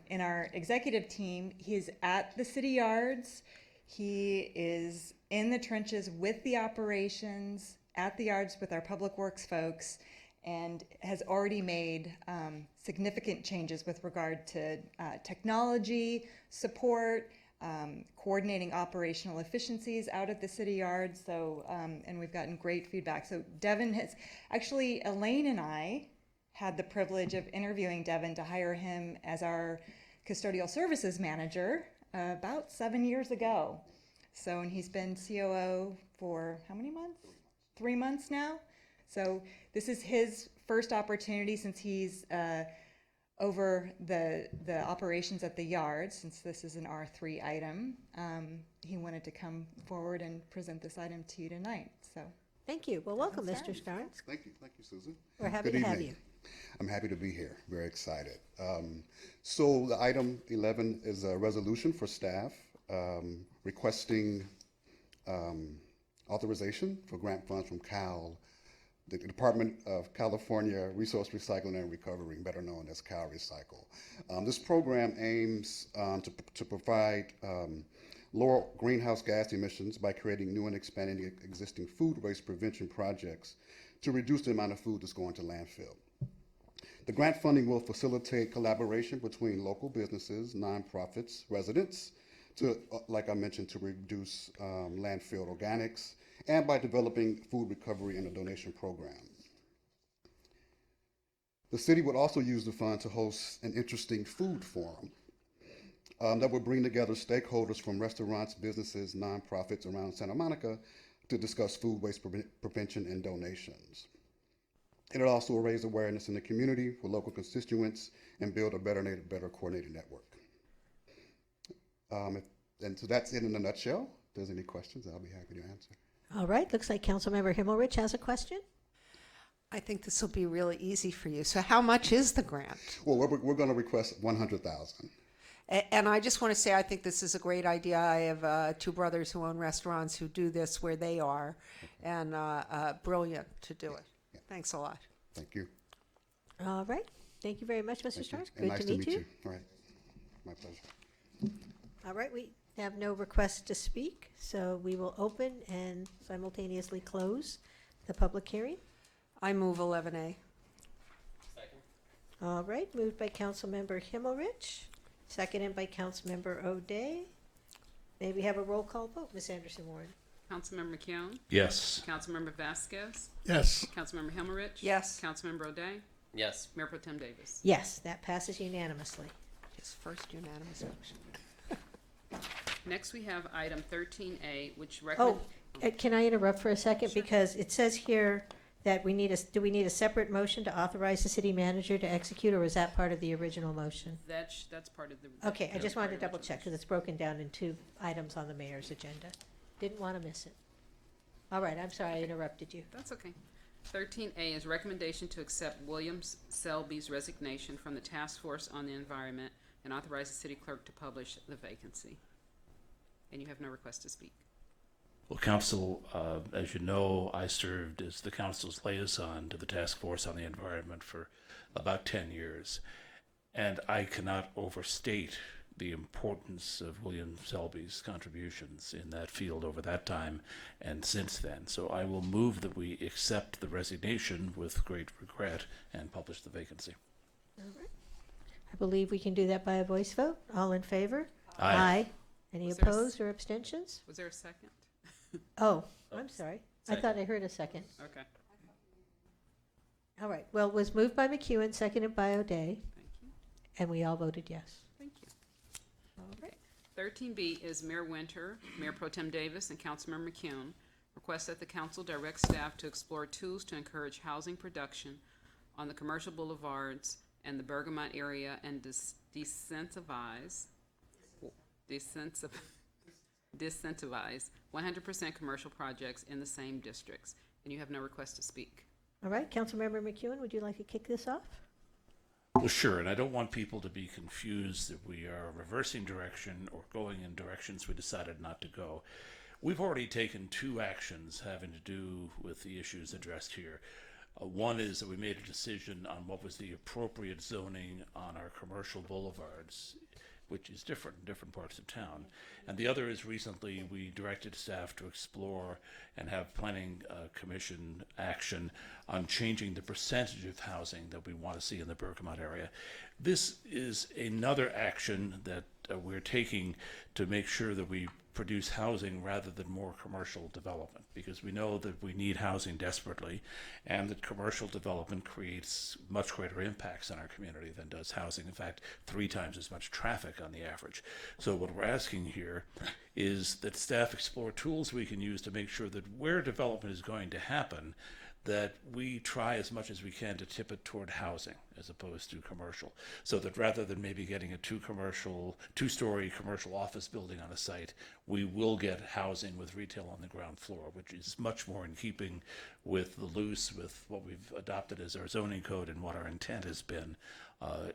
in our executive team. He's at the city yards. He is in the trenches with the operations, at the yards with our Public Works folks, and has already made significant changes with regard to technology, support, coordinating operational efficiencies out at the city yards. So, and we've gotten great feedback. So Devin has, actually Elaine and I had the privilege of interviewing Devin to hire him as our custodial services manager about 7 years ago. So, and he's been COO for how many months? 3 months now. So this is his first opportunity since he's over the operations at the yard, since this is an R3 item. He wanted to come forward and present this item to you tonight. So Thank you. Well, welcome, Devin Mr. Starnes. Thank you, Susan. We're happy Good to have evening. you. I'm happy to be here, very excited. So the item 11 is a resolution for staff requesting authorization for grant funds from CAL, the Department of California Resource Recycling and Recovery, better known as Cal Recycle. This program aims to provide lower greenhouse gas emissions by creating new and expanding existing food waste prevention projects to reduce the amount of food that's going to landfill. The grant funding will facilitate collaboration between local businesses, nonprofits, residents, to, like I mentioned, to reduce landfill organics, and by developing food recovery and a donation program. The city would also use the fund to host an interesting food forum that would bring together stakeholders from restaurants, businesses, nonprofits around Santa Monica to discuss food waste prevention and donations. It'll also raise awareness in the community for local constituents and build a better coordinated network. And so that's it in a nutshell. If there's any questions, I'll be happy to answer. All right, looks like Councilmember Himmelrich has a question. I think this will be really easy for you. So how much is the grant? Well, we're going to request 100,000. And I just want to say, I think this is a great idea. I have two brothers who own restaurants who do this where they are, and brilliant to do it. Thanks a lot. Thank you. All right, thank you very much, Mr. Starks. And Good nice to meet you. All right. My pleasure. All right, we have no requests to speak, so we will open and simultaneously close the public hearing. I move 11A. All right, moved by Councilmember Himmelrich, seconded by Councilmember O'Day. May we have a roll call vote, Ms. Anderson Warren? Councilmember McKeown? Yes. Councilmember Vasquez? Yes. Councilmember Himmelrich? Yes. Councilmember O'Day? Yes. Mayor Pro Tem Davis? Yes, that passes unanimously. His first unanimous motion. Next, we have item 13A, which Oh, recommend. can I interrupt for a second? Because it says here that we need do we need a separate motion to authorize the city manager to execute, or is that part of the original motion? That's part of the. Okay, I just wanted to part of double the check, because it's broken down in two items on the mayor's agenda. Didn't want to miss it. All right, I'm sorry I interrupted you. That's okay. 13A is recommendation to accept William Selby's resignation from the Task Force on the Environment and authorize the city clerk to publish the vacancy. And you have no request to speak. Well, council, as you know, I served as the council's liaison to the Task Force on the Environment for about 10 years. And I cannot overstate the importance of William Selby's contributions in that field over that time and since then. So I will move that we accept the resignation with great regret and publish the vacancy. All right. I believe we can do that by a voice vote. All in favor? Aye. Any Was there a opposed or abstentions? Was there a second? Oh, I'm sorry. I Second. thought I heard a second. Okay. All right. Well, it was moved by McEwen, seconded by O'Day, Thank you. and we all voted yes. Thank you. All right. 13B is Mayor Winter, Mayor Pro Tem Davis, and Councilmember McCune request that the council direct staff to explore tools to encourage housing production on the commercial boulevards and the Bergamot area and disincentivize 100% commercial projects in the same districts. And you have no request to speak. All right. Councilmember McEwen, would you like to kick this off? Well, sure, and I don't want people to be confused that we are reversing direction or going in directions we decided not to go. We've already taken two actions having to do with the issues addressed here. One is that we made a decision on what was the appropriate zoning on our commercial boulevards, which is different in different parts of town. And the other is recently we directed staff to explore and have planning commission action on changing the percentage of housing that we want to see in the Bergamot area. This is another action that we're taking to make sure that we produce housing rather than more commercial development, because we know that we need housing desperately, and that commercial development creates much greater impacts on our community than does housing. In fact, 3 times as much traffic on the average. So what we're asking here is that staff explore tools we can use to make sure that where development is going to happen, that we try as much as we can to tip it toward housing as opposed to commercial, so that rather than maybe getting a two-story commercial office building on a site, we will get housing with retail on the ground floor, which is much more in keeping with the loose, with what we've adopted as our zoning code and what our intent has been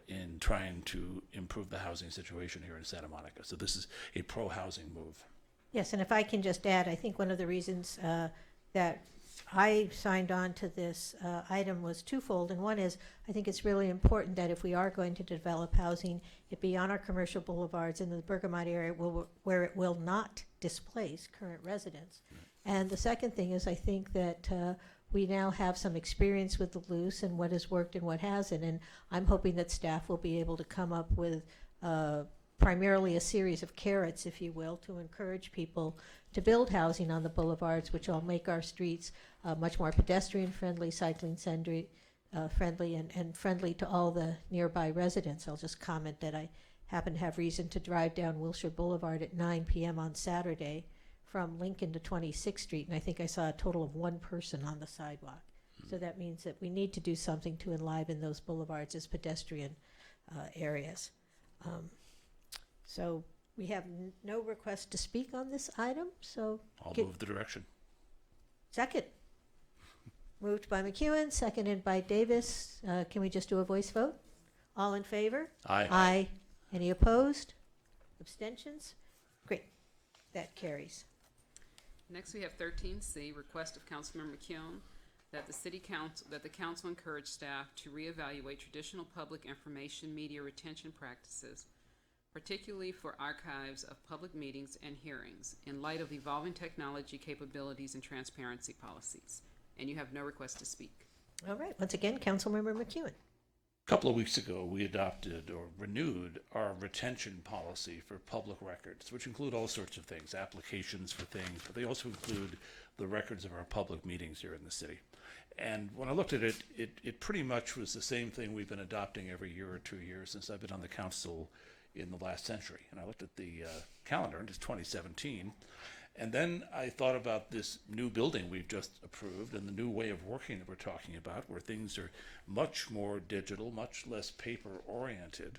in trying to improve the housing situation here in Santa Monica. So this is a pro-housing move. Yes, and if I can just add, I think one of the reasons that I signed on to this item was twofold, and one is I think it's really important that if we are going to develop housing, it be on our commercial boulevards in the Bergamot area where it will not displace current residents. And the second thing is I think that we now have some experience with the loose and what has worked and what hasn't, and I'm hoping that staff will be able to come up with primarily a series of carrots, if you will, to encourage people to build housing on the boulevards, which will make our streets much more pedestrian-friendly, cycling-friendly, and friendly to all the nearby residents. I'll just comment that I happen to have reason to drive down Wilshire Boulevard at 9 p.m. on Saturday from Lincoln to 26th Street, and I think I saw a total of 1 person on the sidewalk. So that means that we need to do something to enliven those boulevards as pedestrian areas. So we have no request to speak on this item, so. I'll move the direction. Second. Moved by McEwen, seconded by Davis. Can we just do a voice vote? All in favor? Aye. Aye. Any opposed? Abstentions? Great. That carries. Next, we have 13C, request of Councilmember McKeown that the council encourage staff to reevaluate traditional public information media retention practices, particularly for archives of public meetings and hearings, in light of evolving technology capabilities and transparency policies. And you have no request to speak. All right. Once again, Councilmember McEwen. A couple of weeks ago, we adopted or renewed our retention policy for public records, which include all sorts of things, applications for things, but they also include the records of our public meetings here in the city. And when I looked at it, it pretty much was the same thing we've been adopting every year or 2 years since I've been on the council in the last century. And I looked at the calendar, and it's 2017. And then I thought about this new building we've just approved and the new way of working that we're talking about, where things are much more digital, much less paper-oriented.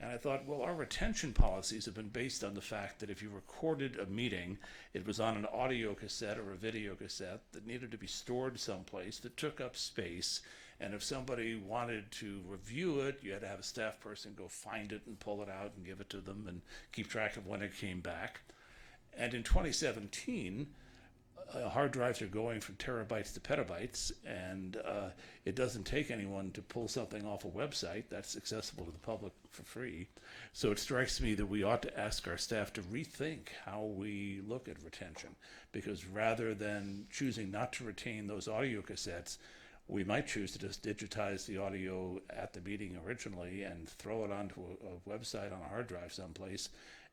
And I thought, well, our retention policies have been based on the fact that if you recorded a meeting, it was on an audio cassette or a video cassette that needed to be stored someplace that took up space. And if somebody wanted to review it, you had to have a staff person go find it and pull it out and give it to them and keep track of when it came back. And in 2017, hard drives are going from terabytes to petabytes, and it doesn't take anyone to pull something off a website that's accessible to the public for free. So it strikes me that we ought to ask our staff to rethink how we look at retention, because rather than choosing not to retain those audio cassettes, we might choose to just digitize the audio at the meeting originally and throw it onto a website on a hard drive someplace,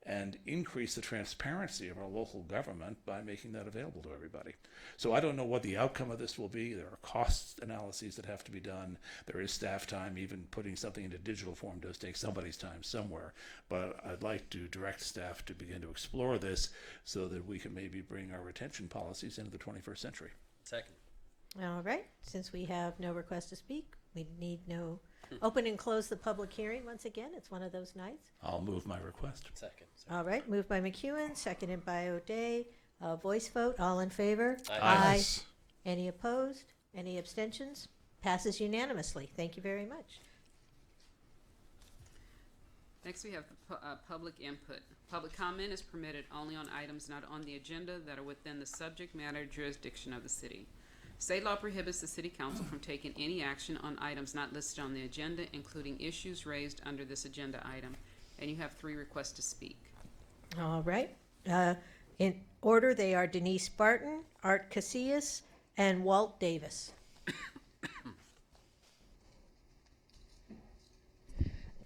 and increase the transparency of our local government by making that available to everybody. So I don't know what the outcome of this will be. There are cost analyses that have to be done. There is staff time. Even putting something into digital form does take somebody's time somewhere. But I'd like to direct staff to begin to explore this so that we can maybe bring our retention policies into the 21st century. Second. All right. Since we have no request to speak, we need no open and close the public hearing once again. It's one of those nights. I'll move my request. Second. All right. Moved by McEwen, seconded by O'Day. Voice vote. All in favor? Aye. Any opposed? Any abstentions? Passes unanimously. Thank you very much. Next, we have public input. Public comment is permitted only on items not on the agenda that are within the subject matter jurisdiction of the city. State law prohibits the city council from taking any action on items not listed on the agenda, including issues raised under this agenda item. And you have 3 requests to speak. All right. In order, they are Denise Barton, Art Casillas, and Walt Davis.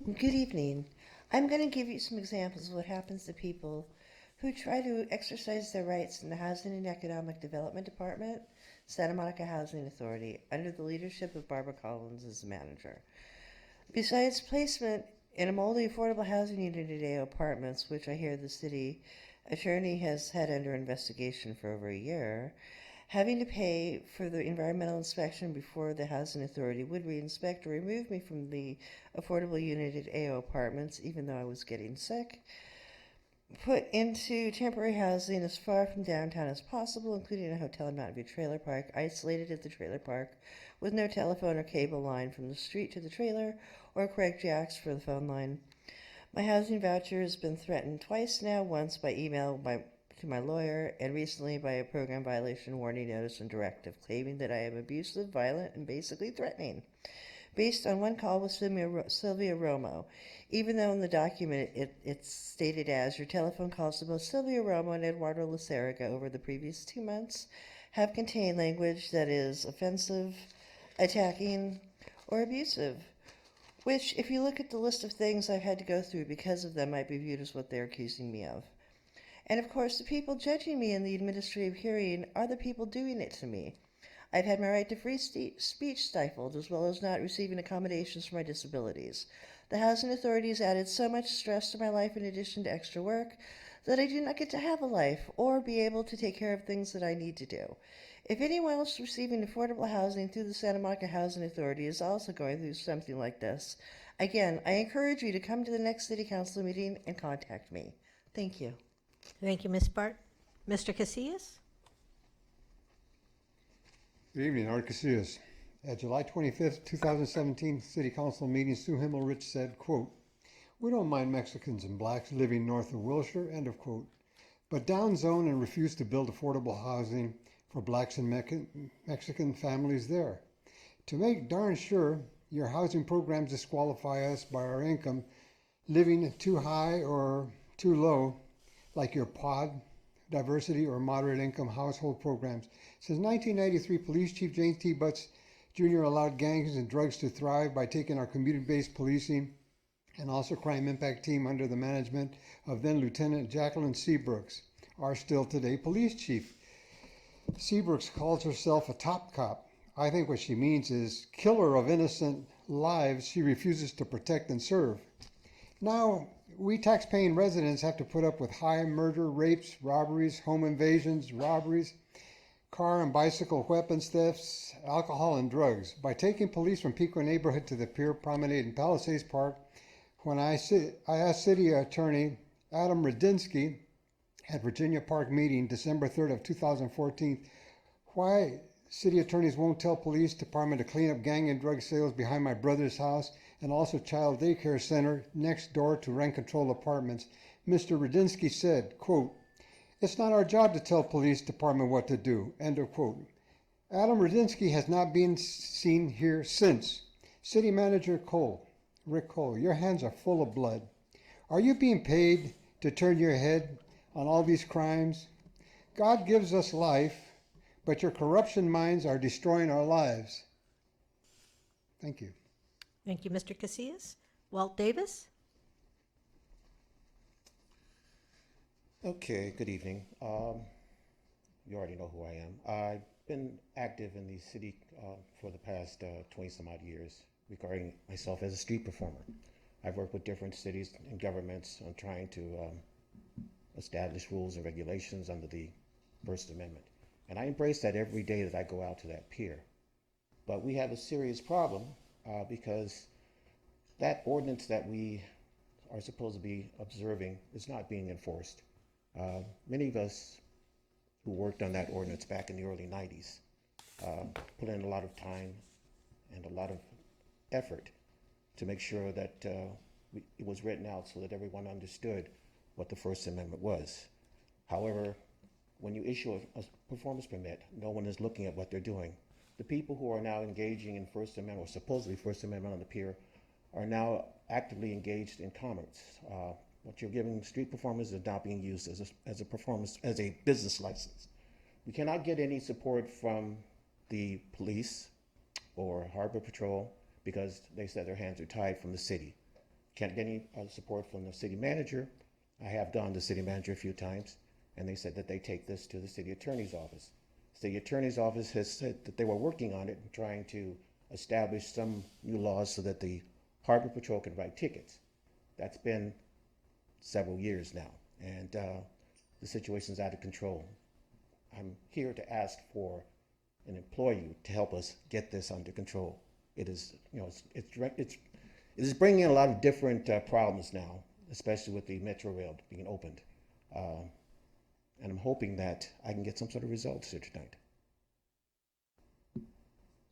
Good evening. I'm going to give you some examples of what happens to people who try to exercise their rights in the Housing and Economic Development Department, Santa Monica Housing Authority, under the leadership of Barbara Collins as the manager. Besides placement in a moldy affordable housing unit at AO Apartments, which I hear the city attorney has had under investigation for over a year, having to pay for the environmental inspection before the Housing Authority would re-inspect or remove me from the affordable unit at AO Apartments, even though I was getting sick, put into temporary housing as far from downtown as possible, including a hotel in Mountain View Trailer Park, isolated at the trailer park, with no telephone or cable line from the street to the trailer, or correct jacks for the phone line. My housing voucher has been threatened twice now, once by email to my lawyer, and recently by a program violation warning notice and directive, claiming that I am abusive, violent, and basically threatening. Based on one call with Sylvia Romo, even though in the document it's stated as your telephone calls to both Sylvia Romo and Eduardo Laceriga over the previous 2 months have contained language that is offensive, attacking, or abusive, which, if you look at the list of things I've had to go through because of them, might be viewed as what they're accusing me of. And of course, the people judging me in the administrative hearing are the people doing it to me. I've had my right to free speech stifled, as well as not receiving accommodations for my disabilities. The Housing Authority has added so much stress to my life in addition to extra work that I do not get to have a life or be able to take care of things that I need to do. If anyone else receiving affordable housing through the Santa Monica Housing Authority is also going through something like this, again, I encourage you to come to the next City Council meeting and contact me. Thank you. Thank you, Ms. Bart. Mr. Casillas? Good evening, Art Casillas. At July 25th, 2017 City Council meeting, Sue Himmelrich said, quote, "We don't mind Mexicans and blacks living north of Wilshire," end of quote, but downzone and refuse to build affordable housing for blacks and Mexican families there. To make darn sure your housing programs disqualify us by our income, living too high or too low, like your POD, diversity or moderate income household programs. Since 1993, Police Chief James T. Butts Jr. allowed gangs and drugs to thrive by taking our community-based policing and also crime impact team under the management of then Lieutenant Jacqueline Seabrooks, our still today police chief. Seabrooks calls herself a top cop. I think what she means is killer of innocent lives she refuses to protect and serve. Now, we tax-paying residents have to put up with high murder, rapes, robberies, home invasions, robberies, car and bicycle weapons thefts, alcohol and drugs. By taking police from Pico neighborhood to the Pier Promenade in Palisades Park, when I asked City Attorney Adam Radinsky at Virginia Park meeting December 3rd of 2014, why city attorneys won't tell police department to clean up gang and drug sales behind my brother's house and also child daycare center next door to rent control apartments, Mr. Radinsky said, quote, "It's not our job to tell police department what to do," end of quote. Adam Radinsky has not been seen here since. City Manager Rick Cole, your hands are full of blood. Are you being paid to turn your head on all these crimes? God gives us life, but your corruption minds are destroying our lives. Thank you. Thank you, Mr. Casillas. Walt Davis? Okay, good evening. You already know who I am. I've been active in the city for the past 20 some odd years, regarding myself as a street performer. I've worked with different cities and governments on trying to establish rules and regulations under the First Amendment. And I embrace that every day that I go out to that pier. But we have a serious problem because that ordinance that we are supposed to be observing is not being enforced. Many of us who worked on that ordinance back in the early 90s put in a lot of time and a lot of effort to make sure that it was written out so that everyone understood what the First Amendment was. However, when you issue a performance permit, no one is looking at what they're doing. The people who are now engaging in First Amendment, or supposedly First Amendment on the pier, are now actively engaged in commerce. What you're giving street performers is now being used as a performance, as a business license. We cannot get any support from the police or Harbor Patrol because they said their hands are tied from the city. Can't get any support from the city manager. I have gone to the city manager a few times, and they said that they take this to the city attorney's office. The city attorney's office has said that they were working on it and trying to establish some new laws so that the Harbor Patrol can write tickets. That's been several years now, and the situation's out of control. I'm here to ask for and implore you to help us get this under control. It is, it is bringing in a lot of different problems now, especially with the Metro Rail being opened. And I'm hoping that I can get some sort of results here tonight.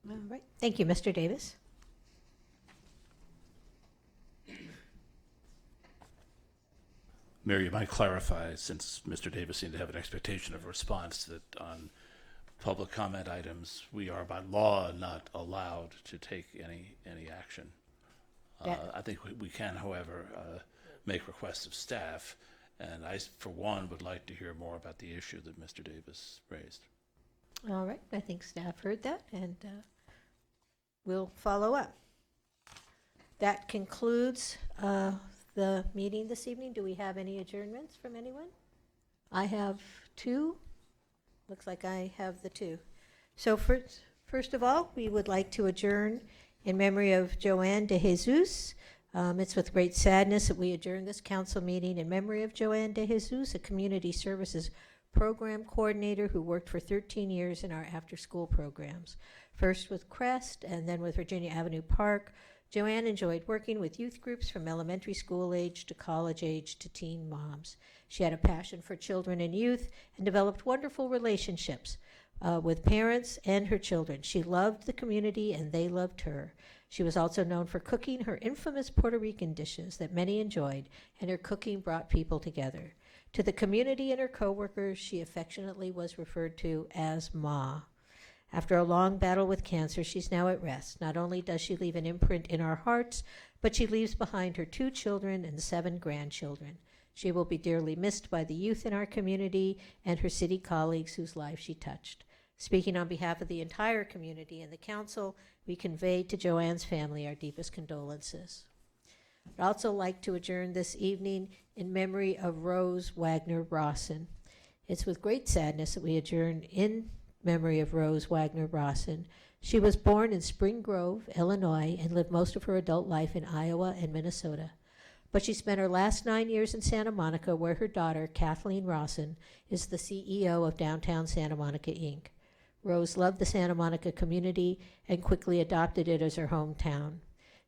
All right. Thank you, Mr. Davis. Mayor, you might clarify, since Mr. Davis seemed to have an expectation of a response, that on public comment items, we are by law not allowed to take any action. I think we can, however, make requests of staff, and I, for one, would like to hear more about the issue that Mr. Davis raised. All right. I think staff heard that, and we'll follow up. That concludes the meeting this evening. Do we have any adjournments from anyone? I have two. Looks like I have the two. So first of all, we would like to adjourn in memory of Joanne De Jesus. It's with great sadness that we adjourn this council meeting in memory of Joanne De Jesus, a community services program coordinator who worked for 13 years in our after-school programs. First with Crest and then with Virginia Avenue Park. Joanne enjoyed working with youth groups from elementary school age to college age to teen moms. She had a passion for children and youth and developed wonderful relationships with parents and her children. She loved the community and they loved her. She was also known for cooking her infamous Puerto Rican dishes that many enjoyed, and her cooking brought people together. To the community and her coworkers, she affectionately was referred to as Ma. After a long battle with cancer, she's now at rest. Not only does she leave an imprint in our hearts, but she leaves behind her 2 children and 7 grandchildren. She will be dearly missed by the youth in our community and her city colleagues whose lives she touched. Speaking on behalf of the entire community and the council, we convey to Joanne's family our deepest condolences. I'd also like to adjourn this evening in memory of Rose Wagner Rawson. It's with great sadness that we adjourn in memory of Rose Wagner Rawson. She was born in Spring Grove, Illinois, and lived most of her adult life in Iowa and Minnesota. But she spent her last 9 years in Santa Monica, where her daughter, Kathleen Rawson, is the CEO of Downtown Santa Monica, Inc. Rose loved the Santa Monica community and quickly adopted it as her hometown.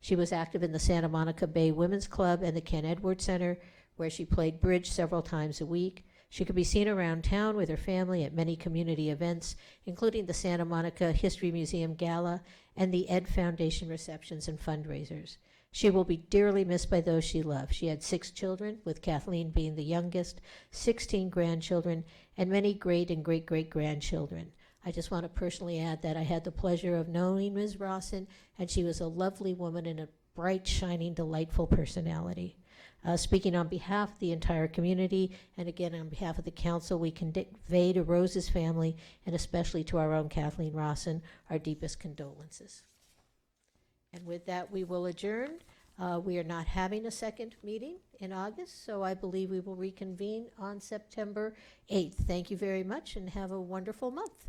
She was active in the Santa Monica Bay Women's Club and the Ken Edwards Center, where she played bridge several times a week. She could be seen around town with her family at many community events, including the Santa Monica History Museum Gala and the Ed Foundation receptions and fundraisers. She will be dearly missed by those she loved. She had 6 children, with Kathleen being the youngest, 16 grandchildren, and many great and great-great-grandchildren. I just want to personally add that I had the pleasure of knowing Ms. Rawson, and she was a lovely woman and a bright, shining, delightful personality. Speaking on behalf of the entire community, and again on behalf of the council, we convey to Rose's family, and especially to our own Kathleen Rawson, our deepest condolences. And with that, we will adjourn. We are not having a second meeting in August, so I believe we will reconvene on September 8th. Thank you very much, and have a wonderful month.